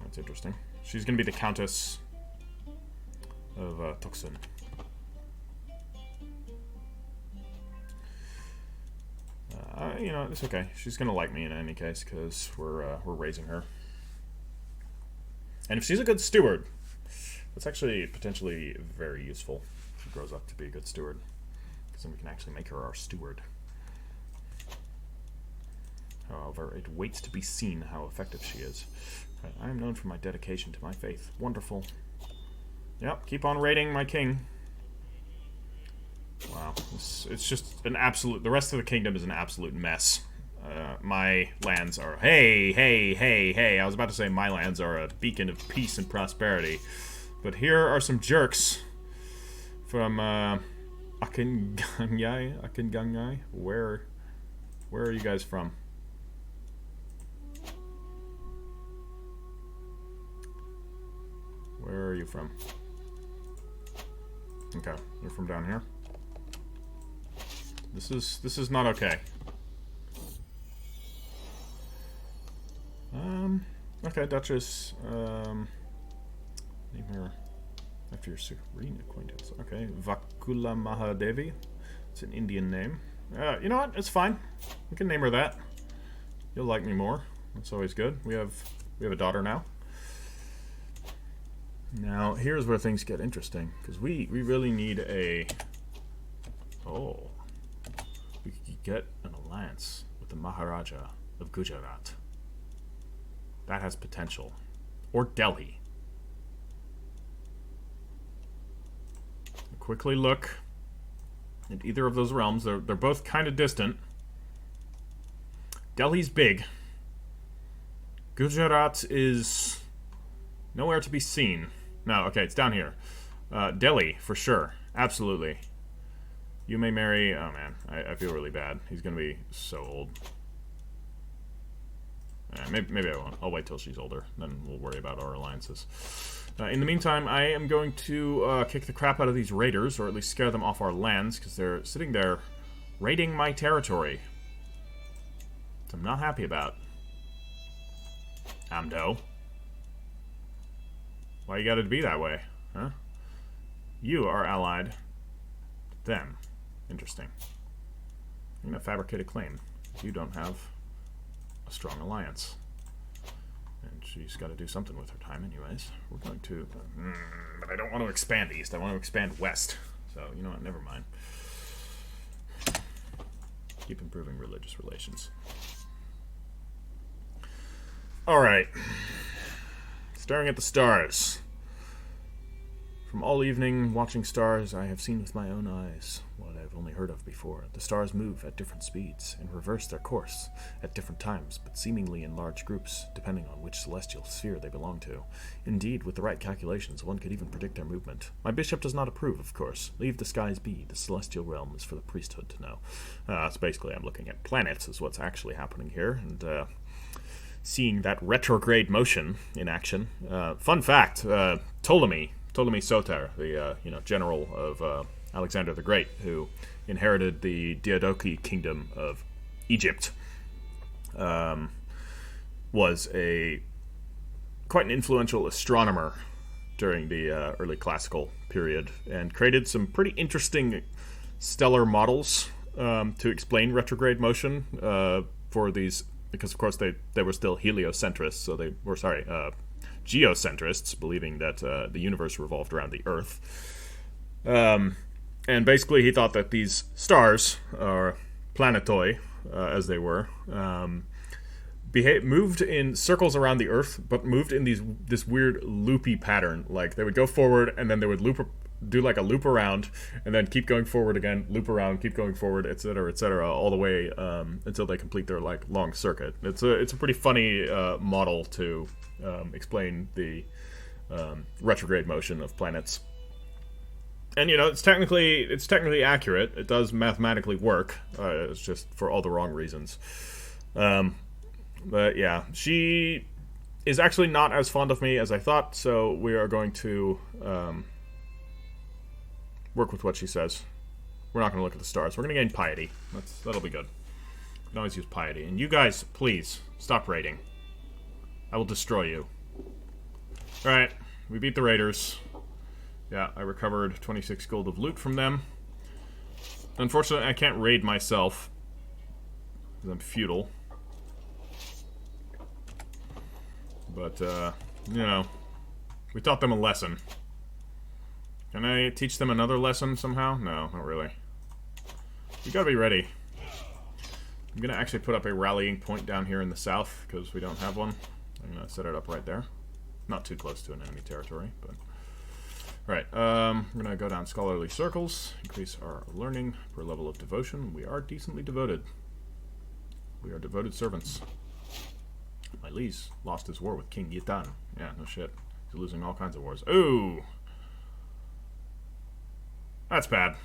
That's interesting. She's going to be the Countess of Tuxen. You know, it's okay. She's going to like me in any case, because we're raising her. And if she's a good steward, that's actually potentially very useful if she grows up to be a good steward, because then we can actually make her our steward. However, it waits to be seen how effective she is. Right, I am known for my dedication to my faith. Wonderful. Yep, keep on raiding my king. Wow, it's just an absolute... The rest of the kingdom is an absolute mess. My lands are... Hey, hey, hey, hey. I was about to say my lands are a beacon of peace and prosperity. But here are some jerks from Akingangai. Where are you guys from? Where are you from? Okay, you're from down here. This is not okay. Okay, Duchess. Name her after your serene acquaintance. Okay, Vakula Mahadevi. It's an Indian name. You know what? It's fine. We can name her that. You'll like me more. That's always good. We have a daughter now. Now here's where things get interesting, because we really need a... Oh, we could get an alliance with the Maharaja of Gujarat. That has potential. Or Delhi. Quickly look at either of those realms. They're both kind of distant. Delhi's big. Gujarat is nowhere to be seen. No, okay, it's down here. Delhi, for sure. Absolutely. You may marry... Oh, man. I feel really bad. He's going to be so old. Maybe I won't. I'll wait till she's older. Then we'll worry about our alliances. In the meantime, I am going to kick the crap out of these raiders, or at least scare them off our lands, because they're sitting there raiding my territory. Which I'm not happy about. Amdo. Why you gotta be that way, huh? You are allied with them. Interesting. I'm gonna fabricate a claim. You don't have a strong alliance. And she's got to do something with her time anyways. We're going to... but I don't want to expand east. I want to expand west. So, you know what? Never mind. Keep improving religious relations. Alright. Staring at the stars. From all evening watching stars, I have seen with my own eyes what I've only heard of before. The stars move at different speeds and reverse their course at different times, but seemingly in large groups, depending on which celestial sphere they belong to. Indeed, with the right calculations, one could even predict their movement. My bishop does not approve, of course. Leave the skies be. The celestial realm is for the priesthood to know. So basically, I'm looking at planets is what's actually happening here, and seeing that retrograde motion in action. Fun fact, Ptolemy Soter, the general of Alexander the Great, who inherited the Diadochi kingdom of Egypt, was quite an influential astronomer during the early classical period, and created some pretty interesting stellar models to explain retrograde motion for these, because of course they were still heliocentrists, so they were geocentrists, believing that the universe revolved around the Earth. And basically he thought that these stars, or planetoi, as they were, moved in circles around the Earth, but moved in this weird loopy pattern. Like, they would go forward, and then they would do like a loop around, and then keep going forward again, loop around, keep going forward, etc., all the way until they complete their like long circuit. It's a pretty funny model to explain the retrograde motion of planets. And it's technically accurate. It does mathematically work. It's just for all the wrong reasons. But yeah, she is actually not as fond of me as I thought. So we are going to work with what she says. We're not going to look at the stars. We're going to gain piety. That'll be good. We can always use piety. And you guys, please stop raiding. I will destroy you. Alright, we beat the raiders. Yeah, I recovered 26 gold of loot from them. Unfortunately, I can't raid myself, because I'm feudal. But, we taught them a lesson. Can I teach them another lesson somehow? No, not really. You gotta be ready. I'm gonna actually put up a rallying point down here in the south, because we don't have one. I'm gonna set it up right there. Not too close to an enemy territory, but... Right, we're gonna go down scholarly circles, increase our learning per level of devotion. We are decently devoted. We are devoted servants. My liege lost his war with King Yitan. Yeah, no shit. He's losing all kinds of wars. Ooh! That's bad.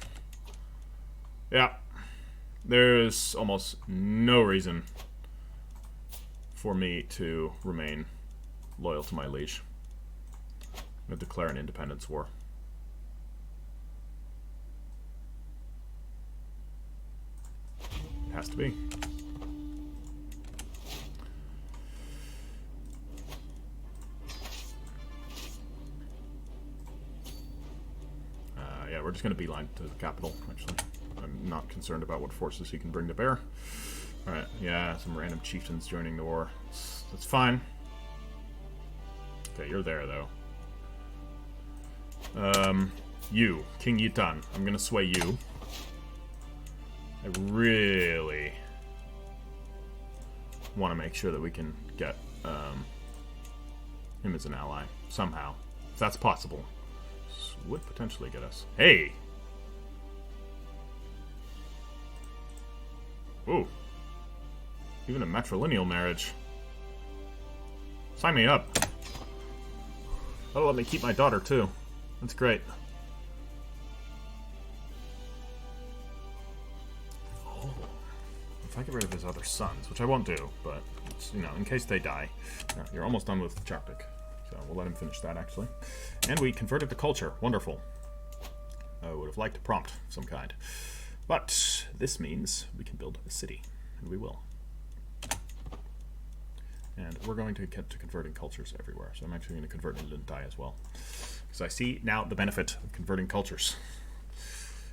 Yeah. There's almost no reason for me to remain loyal to my liege. I'm going to declare an independence war. It has to be. Yeah, we're just going to beeline to the capital, actually. I'm not concerned about what forces he can bring to bear. Alright, yeah, some random chieftains joining the war. That's fine. Okay, you're there, though. You, King Yitan. I'm going to sway you. I really want to make sure that we can get him as an ally, somehow. If that's possible. Would potentially get us. Hey! Ooh. Even a matrilineal marriage. Sign me up. That'll let me keep my daughter, too. That's great. Oh. If I get rid of his other sons, which I won't do, but, it's, you know, in case they die. Yeah, you're almost done with Geographic. So we'll let him finish that, actually. And we converted to culture. Wonderful. I would have liked a prompt of some kind. But this means we can build a city. And we will. And we're going to get to converting cultures everywhere. So I'm actually going to convert Lindai as well. Because I see now the benefit of converting cultures.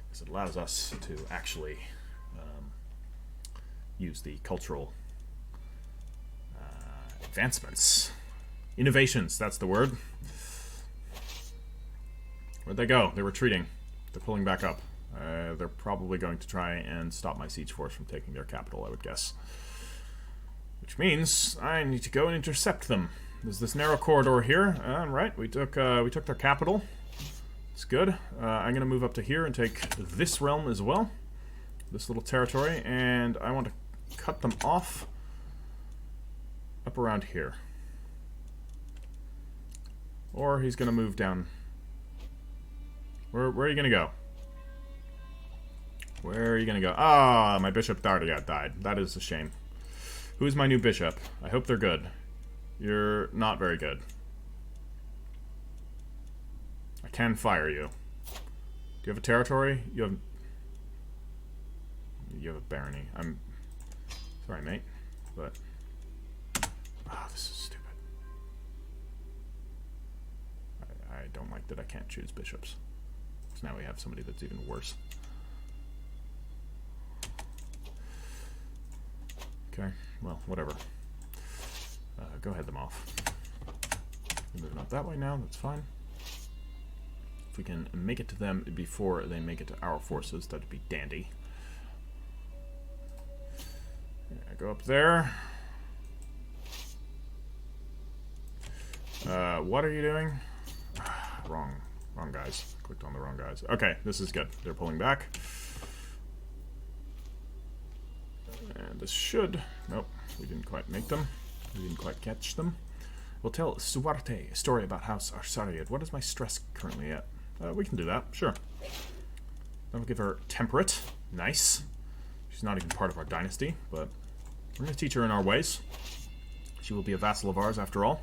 Because it allows us to actually use the cultural advancements. Innovations, that's the word. Where'd they go? They're retreating. They're pulling back up. They're probably going to try and stop my siege force from taking their capital, I would guess. Which means I need to go and intercept them. There's this narrow corridor here. Right, we took their capital. It's good. I'm going to move up to here and take this realm as well. This little territory. And I want to cut them off up around here. Or he's going to move down. Where are you going to go? Where are you going to go? Ah, my bishop Dardiat died. That is a shame. Who's my new bishop? I hope they're good. You're not very good. I can fire you. Do you have a territory? You have a barony. I'm sorry, mate, but this is stupid. I don't like that I can't choose bishops. So now we have somebody that's even worse. Okay, well, whatever. Go head them off. We're moving up that way now, that's fine. If we can make it to them before they make it to our forces, that'd be dandy. Yeah, go up there. What are you doing? Wrong guys. Clicked on the wrong guys. Okay, this is good. They're pulling back. And this should... Nope, we didn't quite make them. We didn't quite catch them. We'll tell Suarte a story about House Arsariad. What is my stress currently at? We can do that, sure. Then we'll give her temperate. Nice. She's not even part of our dynasty, but we're going to teach her in our ways. She will be a vassal of ours after all.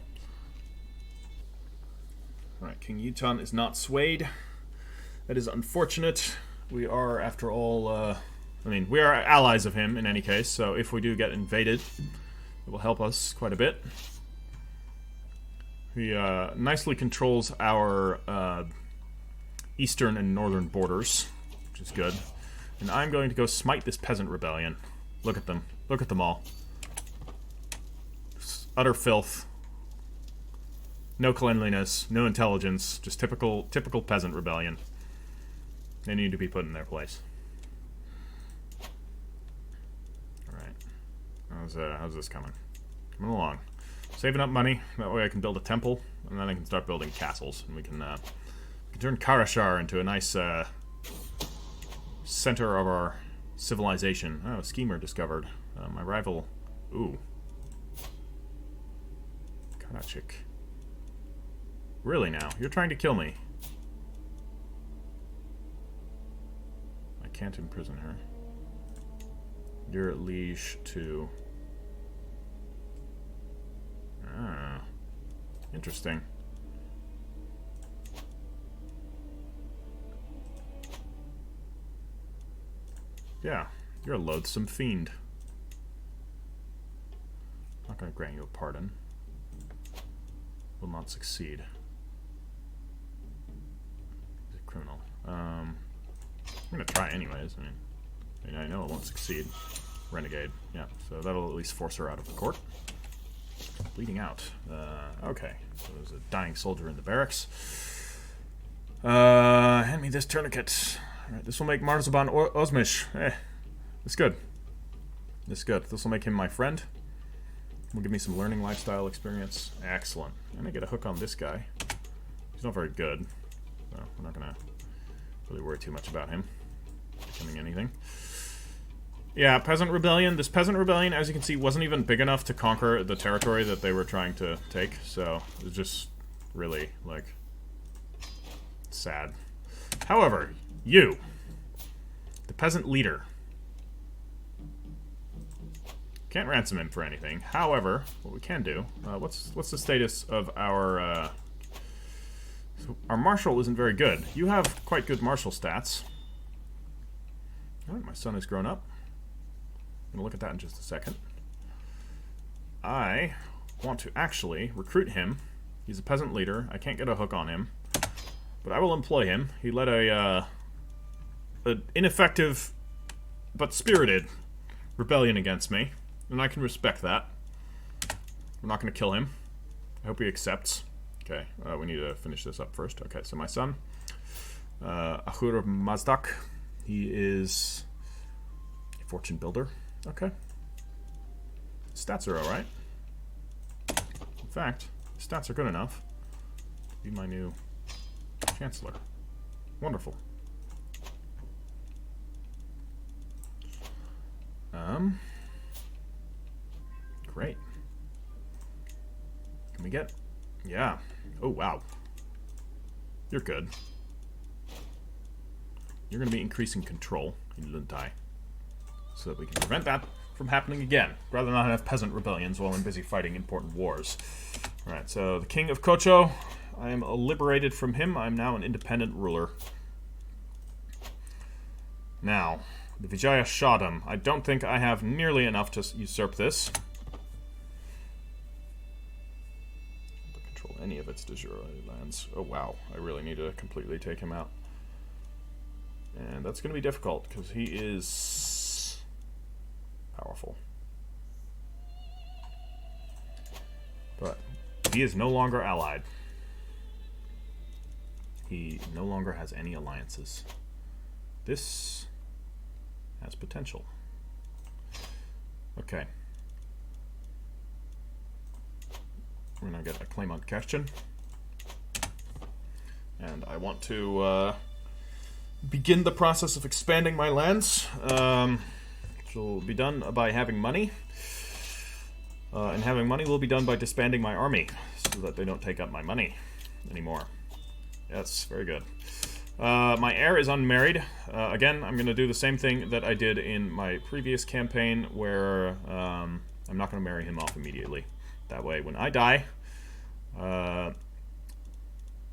Alright, King Yitan is not swayed. That is unfortunate. We are, after all, I mean, we are allies of him in any case, so if we do get invaded, it will help us quite a bit. He nicely controls our eastern and northern borders, which is good. And I'm going to go smite this peasant rebellion. Look at them. Look at them all. Just utter filth. No cleanliness, no intelligence, just typical peasant rebellion. They need to be put in their place. Alright. How's this coming? Coming along. Saving up money, that way I can build a temple, and then I can start building castles, and we can turn Karashar into a nice center of our civilization. Oh, a schemer discovered. My rival... Ooh. Karachik. Really now? You're trying to kill me. I can't imprison her. You're liege to... Ah. Interesting. Yeah, you're a loathsome fiend. Not going to grant you a pardon. Will not succeed. He's a criminal. I'm going to try anyways. I mean, I know it won't succeed. Renegade. Yeah, so that'll at least force her out of the court. Bleeding out. Okay, so there's a dying soldier in the barracks. Hand me this tourniquet. Alright, this will make Marzaban Osmish. It's good. It's good. This will make him my friend. Will give me some learning lifestyle experience. Excellent. And I get a hook on this guy. He's not very good. So we're not gonna really worry too much about him becoming anything. Yeah, Peasant Rebellion. This Peasant Rebellion, as you can see, wasn't even big enough to conquer the territory that they were trying to take. So it was just really, like, sad. However, you, the peasant leader, can't ransom him for anything. However, what we can do, what's the status of our marshal isn't very good. You have quite good martial stats. Alright, my son has grown up. I'm gonna look at that in just a second. I want to actually recruit him. He's a peasant leader. I can't get a hook on him, but I will employ him. He led an ineffective but spirited rebellion against me, and I can respect that. I'm not going to kill him. I hope he accepts. Okay, we need to finish this up first. Okay, so my son, Ahur Mazdak, he is a fortune builder. Okay. Stats are alright. In fact, stats are good enough to be my new chancellor. Wonderful. Great. Can we get... Yeah. Oh, wow. You're good. You're going to be increasing control in Luntai, so that we can prevent that from happening again, rather than not have peasant rebellions while I'm busy fighting important wars. Alright, so the King of Kocho, I am liberated from him. I'm now an independent ruler. Now, the Vijaya Shahdam. I don't think I have nearly enough to usurp this. To control any of its de jure lands. Oh wow, I really need to completely take him out. And that's going to be difficult, because he is powerful. But he is no longer allied. He no longer has any alliances. This has potential. Okay. We're going to get a claim on question. And I want to begin the process of expanding my lands. Which will be done by having money. And having money will be done by disbanding my army, so that they don't take up my money anymore. Yes, very good. My heir is unmarried. Again, I'm going to do the same thing that I did in my previous campaign, where I'm not going to marry him off immediately. That way, when I die,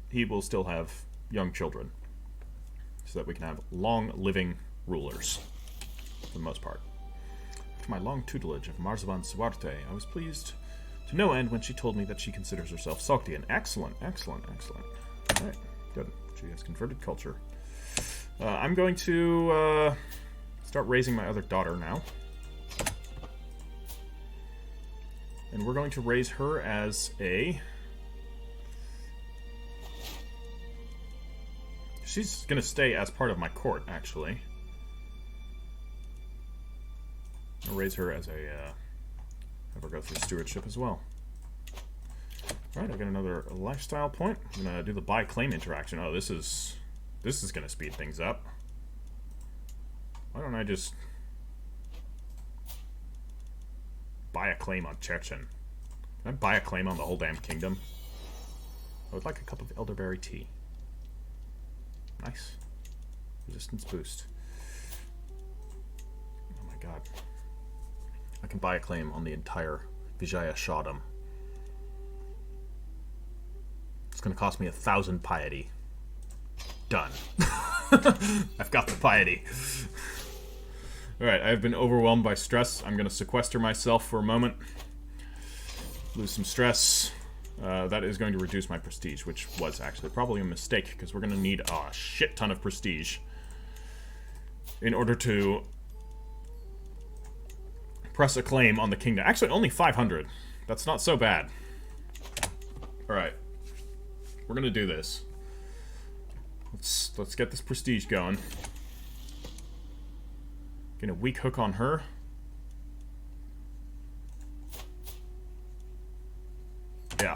he will still have young children, so that we can have long-living rulers, for the most part. After my long tutelage of Marzaban Suarte, I was pleased to no end when she told me that she considers herself Sogdian. Excellent, excellent, excellent. All right, good. She has converted culture. I'm going to start raising my other daughter now. And we're going to raise her as a... She's going to stay as part of my court, actually. I'll raise her as a... have her go through stewardship as well. Alright, I got another lifestyle point. I'm going to do the buy-claim interaction. Oh, this is going to speed things up. Why don't I just... buy a claim on Chechen. Can I buy a claim on the whole damn kingdom? I would like a cup of elderberry tea. Nice. Resistance boost. Oh my god. I can buy a claim on the entire Vijaya Shahdam. It's going to cost me 1,000 piety. Done. I've got the piety. Alright, I've been overwhelmed by stress. I'm going to sequester myself for a moment. Lose some stress. That is going to reduce my prestige, which was actually probably a mistake, because we're going to need a shit ton of prestige in order to press a claim on the kingdom. Actually, only 500. That's not so bad. Alright. We're going to do this. Let's get this prestige going. Get a weak hook on her. Yeah.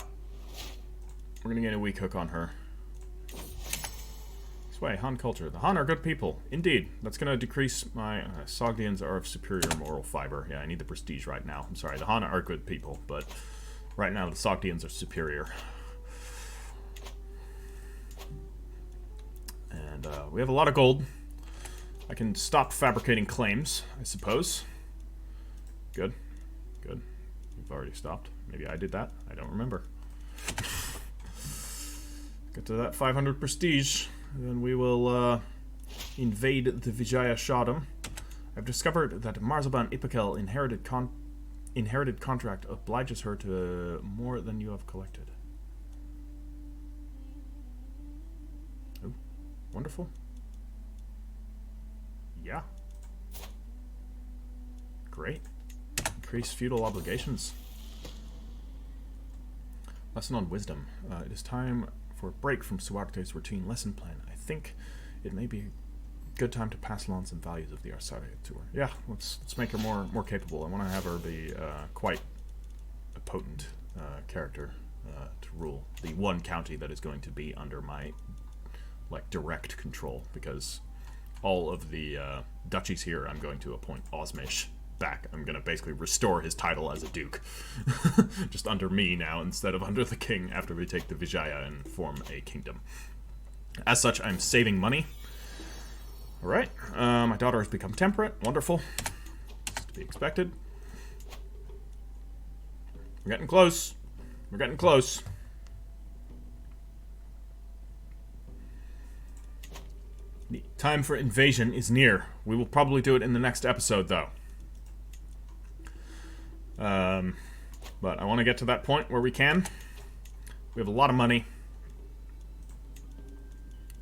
We're gonna get a weak hook on her. This way, Han culture. The Han are good people. Indeed. That's gonna decrease my... Sogdians are of superior moral fiber. Yeah, I need the prestige right now. I'm sorry, the Han are good people, but right now the Sogdians are superior. And we have a lot of gold. I can stop fabricating claims, I suppose. Good. Good. We've already stopped. Maybe I did that. I don't remember. Get to that 500 prestige, and then we will invade the Vijaya Shahdam. I've discovered that Marzaban Ipakel inherited contract obliges her to more than you have collected. Oh, wonderful. Yeah. Great. Increase feudal obligations. Lesson on wisdom. It is time for a break from Suarte's routine lesson plan. I think it may be a good time to pass along some values of the Arsaria to her. Yeah, let's make her more capable. I want to have her be quite a potent character to rule the one county that is going to be under my direct control, because all of the duchies here I'm going to appoint Osmish back. I'm going to basically restore his title as a duke. Just under me now instead of under the king after we take the Vijaya and form a kingdom. As such, I'm saving money. Alright, my daughter has become temperate. Wonderful. That's to be expected. We're getting close. We're getting close. The time for invasion is near. We will probably do it in the next episode, though. But I want to get to that point where we can. We have a lot of money.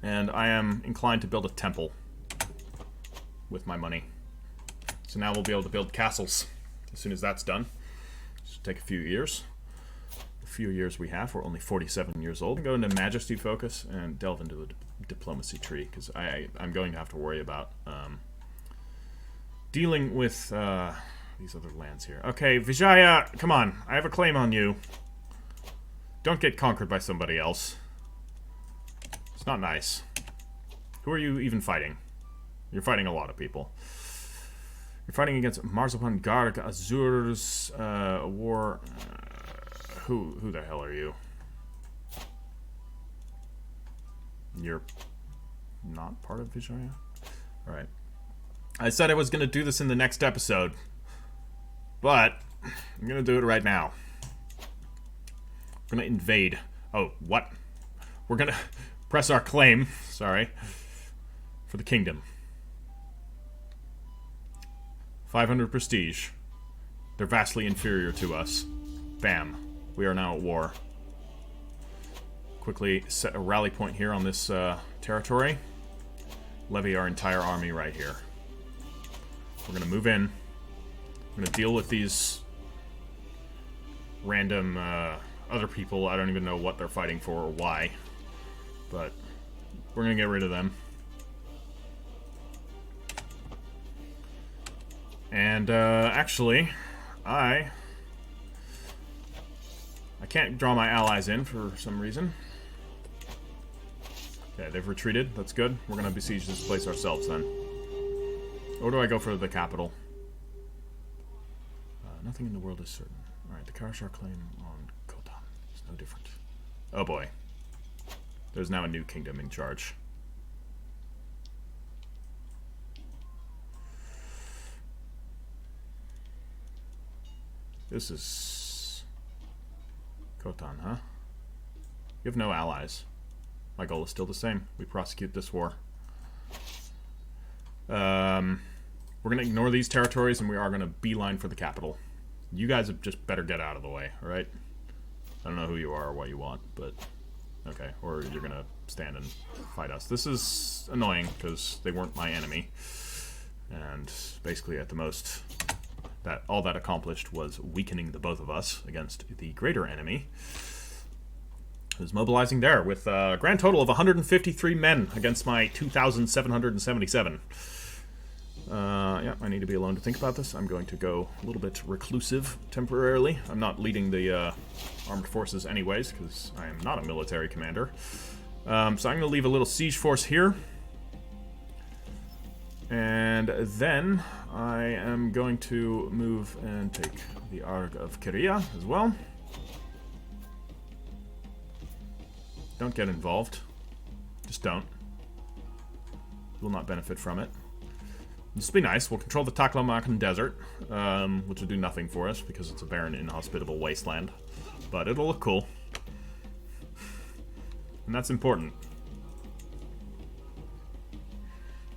And I am inclined to build a temple with my money. So now we'll be able to build castles as soon as that's done. Should take a few years. The few years we have. We're only 47 years old. Go into Majesty focus and delve into a diplomacy tree, because I'm going to have to worry about dealing with these other lands here. Okay, Vijaya, come on. I have a claim on you. Don't get conquered by somebody else. It's not nice. Who are you even fighting? You're fighting a lot of people. You're fighting against Marzaban Garg Azur's war. Who the hell are you? You're not part of Vijaya? Alright. I said I was going to do this in the next episode, but I'm going to do it right now. We're going to invade. Oh, what? We're going to press our claim, sorry, for the kingdom. 500 prestige. They're vastly inferior to us. Bam. We are now at war. Quickly set a rally point here on this territory. Levy our entire army right here. We're going to move in. We're going to deal with these random other people. I don't even know what they're fighting for or why. But we're going to get rid of them. And actually, I can't draw my allies in for some reason. Okay, they've retreated. That's good. We're going to besiege this place ourselves then. Or do I go for the capital? Nothing in the world is certain. Alright, the Karashar claim on Khotan is no different. Oh boy. There's now a new kingdom in charge. This is... Khotan, huh? You have no allies. My goal is still the same. We prosecute this war. We're going to ignore these territories, and we are going to beeline for the capital. You guys have just better get out of the way, alright? I don't know who you are or what you want, but... Okay, or you're going to stand and fight us. This is annoying, because they weren't my enemy. And basically, at the most, all that accomplished was weakening the both of us against the greater enemy. Who's mobilizing there with a grand total of 153 men against my 2,777. Yeah, I need to be alone to think about this. I'm going to go a little bit reclusive temporarily. I'm not leading the armed forces anyways, because I am not a military commander. So I'm going to leave a little siege force here. And then I am going to move and take the Arg of Keria as well. Don't get involved. Just don't. Will not benefit from it. This will be nice. We'll control the Taklamakan Desert, which will do nothing for us because it's a barren, inhospitable wasteland. But it'll look cool. And that's important.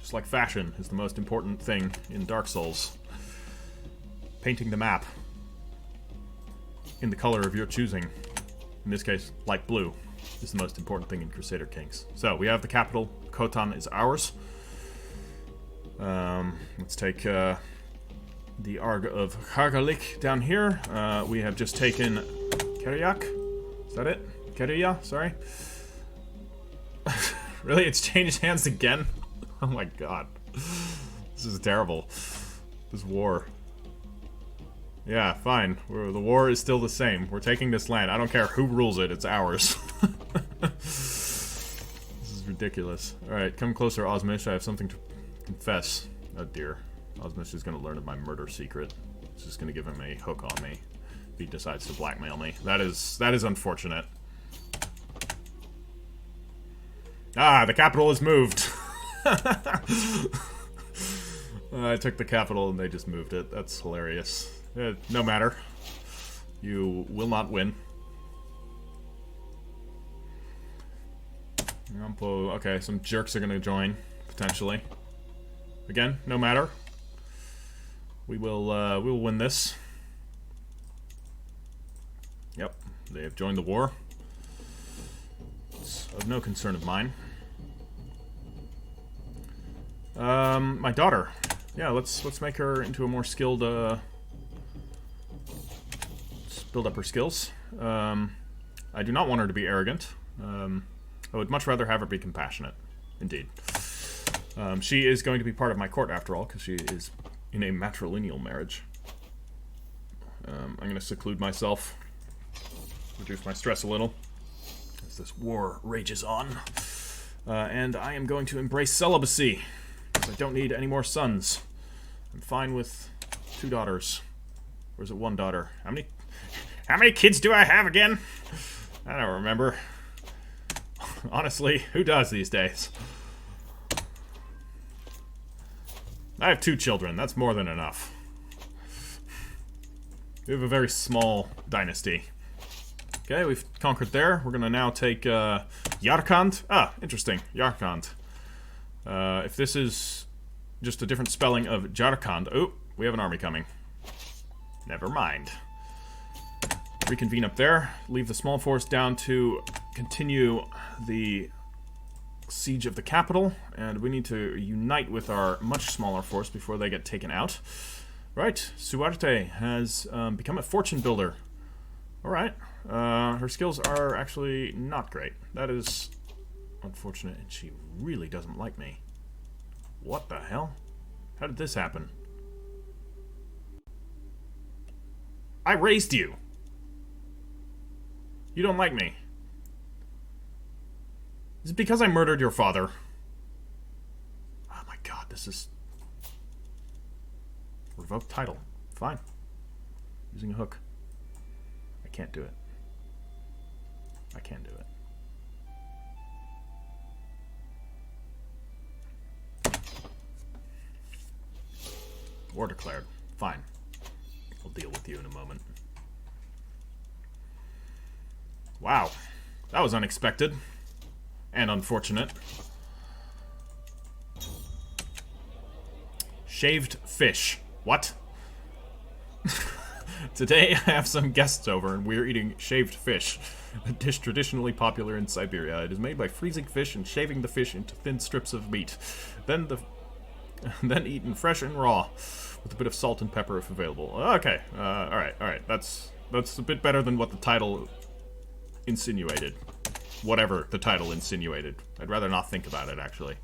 Just like fashion is the most important thing in Dark Souls. Painting the map in the color of your choosing. In this case, light blue is the most important thing in Crusader Kings. So, we have the capital. Khotan is ours. Let's take the Arg of Khargalik down here. We have just taken Keriak. Is that it? Keria, sorry. Really? It's changed hands again? Oh my god. This is terrible. This war. Yeah, fine. The war is still the same. We're taking this land. I don't care who rules it. It's ours. This is ridiculous. Alright, come closer, Osmish. I have something to confess. Oh dear. Osmish is going to learn of my murder secret. It's just going to give him a hook on me if he decides to blackmail me. That is unfortunate. Ah, the capital is moved. I took the capital and they just moved it. That's hilarious. No matter. You will not win. Okay, some jerks are going to join, potentially. Again, no matter. We will win this. Yep, they have joined the war. It's of no concern of mine. My daughter. Yeah, let's make her into a more skilled, let's build up her skills. I do not want her to be arrogant. I would much rather have her be compassionate. Indeed. She is going to be part of my court after all, because she is in a matrilineal marriage. I'm going to seclude myself. Reduce my stress a little as this war rages on. And I am going to embrace celibacy. I don't need any more sons. I'm fine with 2 daughters. Or is it 1 daughter? How many kids do I have again? I don't remember. Honestly, who does these days? I have 2 children. That's more than enough. We have a very small dynasty. Okay, we've conquered there. We're gonna now take Yarkand. Ah, interesting. Yarkand. If this is just a different spelling of Jarkand. Oh, we have an army coming. Never mind. Reconvene up there. Leave the small force down to continue the siege of the capital. And we need to unite with our much smaller force before they get taken out. Right. Suarte has become a fortune builder. Alright. Her skills are actually not great. That is unfortunate, and she really doesn't like me. What the hell? How did this happen? I raised you! You don't like me. Is it because I murdered your father? Oh my god, this is... Revoke title. Fine. Using a hook. I can't do it. I can do it. War declared. Fine. I'll deal with you in a moment. Wow. That was unexpected. And unfortunate. Shaved fish. What? Today I have some guests over and we're eating shaved fish, a dish traditionally popular in Siberia. It is made by freezing fish and shaving the fish into thin strips of meat, then eaten fresh and raw, with a bit of salt and pepper if available. Okay, all right. That's a bit better than what the title insinuated. Whatever the title insinuated. I'd rather not think about it, actually.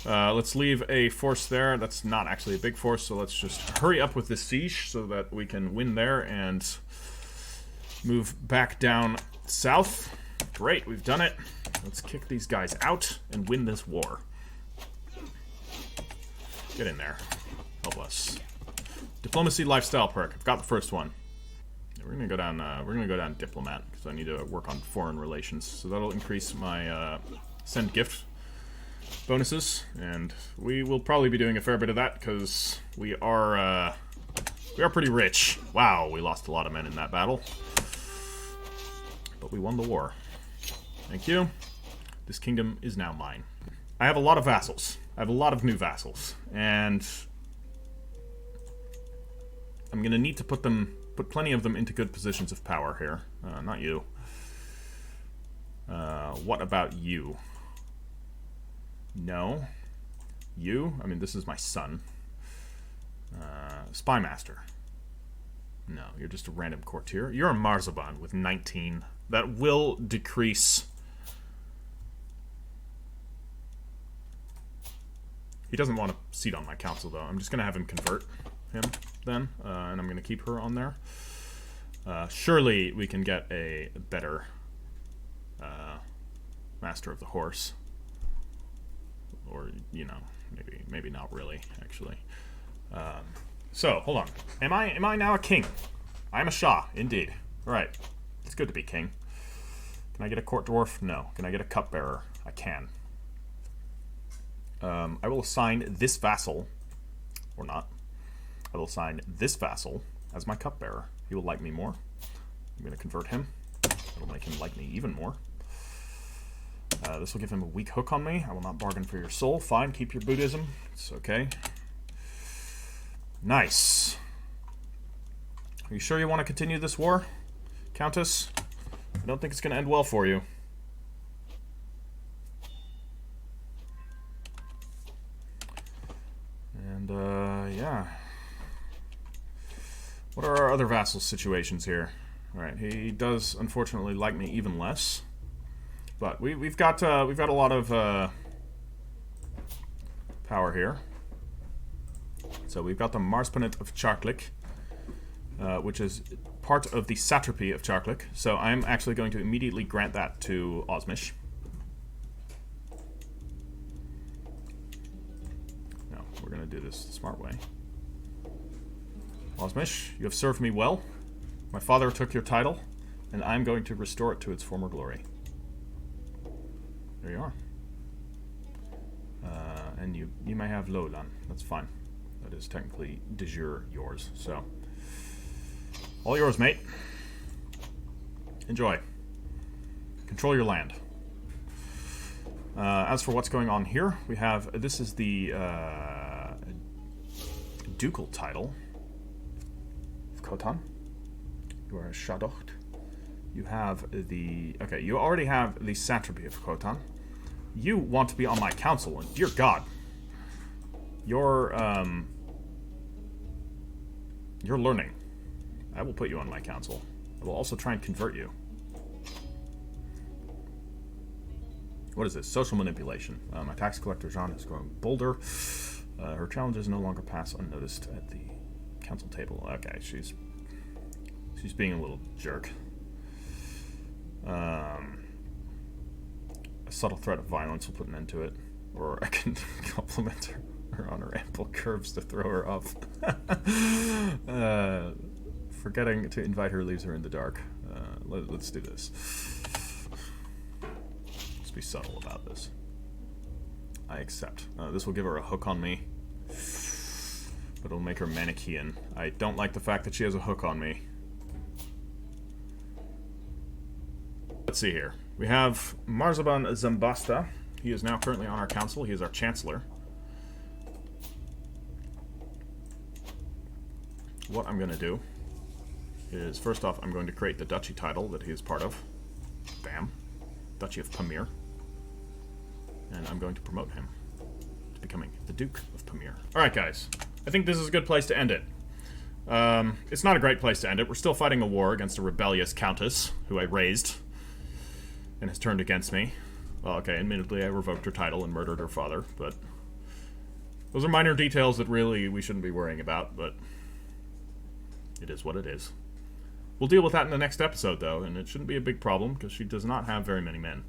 Let's leave a force there. That's not actually a big force, so let's just hurry up with this siege so that we can win there and move back down south. Great, we've done it. Let's kick these guys out and win this war. Get in there. Help us. Diplomacy lifestyle perk. I've got the first one. We're gonna go down. Diplomat because I need to work on foreign relations. So that'll increase my send gift bonuses, and we will probably be doing a fair bit of that because we are pretty rich. Wow, we lost a lot of men in that battle, but we won the war. Thank you. This kingdom is now mine. I have a lot of vassals. I have a lot of new vassals, and I'm gonna need to put plenty of them into good positions of power here. Not you. What about you? No. You? I mean, this is my son. Spy Master. No, you're just a random courtier. You're a Marzaban with 19. That will decrease. He doesn't want a seat on my council, though. I'm just going to have him convert him, then. And I'm going to keep her on there. Surely we can get a better Master of the Horse. Or, you know, maybe not really, actually. So, hold on. Am I now a king? I'm a Shah, indeed. Right. It's good to be king. Can I get a court dwarf? No. Can I get a cupbearer? I can. I will assign this vassal, or not. I will assign this vassal as my cupbearer. He will like me more. I'm going to convert him. It'll make him like me even more. This will give him a weak hook on me. I will not bargain for your soul. Fine, keep your Buddhism. It's okay. Nice. Are you sure you want to continue this war, Countess? I don't think it's going to end well for you. And, yeah. What are our other vassal situations here? Alright, he does, unfortunately, like me even less. But we've got a lot of power here. So we've got the Marsponent of Charklik, which is part of the satrapy of Charklik. So I'm actually going to immediately grant that to Osmish. No, we're going to do this the smart way. Osmish, you have served me well. My father took your title, and I'm going to restore it to its former glory. There you are. And you may have Lolan. That's fine. That is technically de jure yours. So, all yours, mate. Enjoy. Control your land. As for what's going on here, we have, this is the ducal title of Khotan. You are a Shadocht. You have the, okay, you already have the satrapy of Khotan. You want to be on my council, and dear God, you're learning. I will put you on my council. I will also try and convert you. What is this? Social manipulation. My tax collector, Jean, is growing bolder. Her challenges no longer pass unnoticed at the council table. Okay, she's being a little jerk. A subtle threat of violence will put an end to it. Or I can compliment her on her ample curves to throw her off. Forgetting to invite her leaves her in the dark. Let's do this. Let's be subtle about this. I accept. This will give her a hook on me, but it'll make her Manichean. I don't like the fact that she has a hook on me. Let's see here. We have Marzaban Zambasta. He is now currently on our council. He is our chancellor. What I'm going to do is, first off, I'm going to create the duchy title that he is part of. Bam. Duchy of Pamir. And I'm going to promote him to becoming the Duke of Pamir. Alright, guys. I think this is a good place to end it. It's not a great place to end it. We're still fighting a war against a rebellious countess, who I raised, and has turned against me. Well, okay, admittedly, I revoked her title and murdered her father, but those are minor details that really we shouldn't be worrying about, but it is what it is. We'll deal with that in the next episode, though, and it shouldn't be a big problem, because she does not have very many men.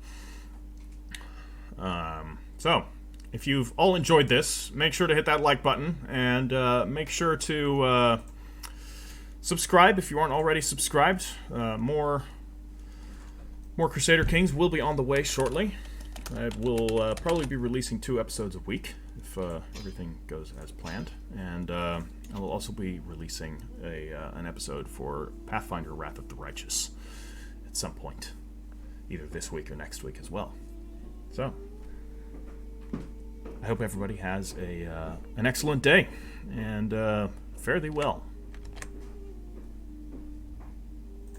So, if you've all enjoyed this, make sure to hit that like button, and make sure to subscribe if you aren't already subscribed. More Crusader Kings will be on the way shortly. I will probably be releasing 2 episodes a week, if everything goes as planned, and I will also be releasing an episode for Pathfinder Wrath of the Righteous at some point, either this week or next week as well. So, I hope everybody has an excellent day, and fare thee well.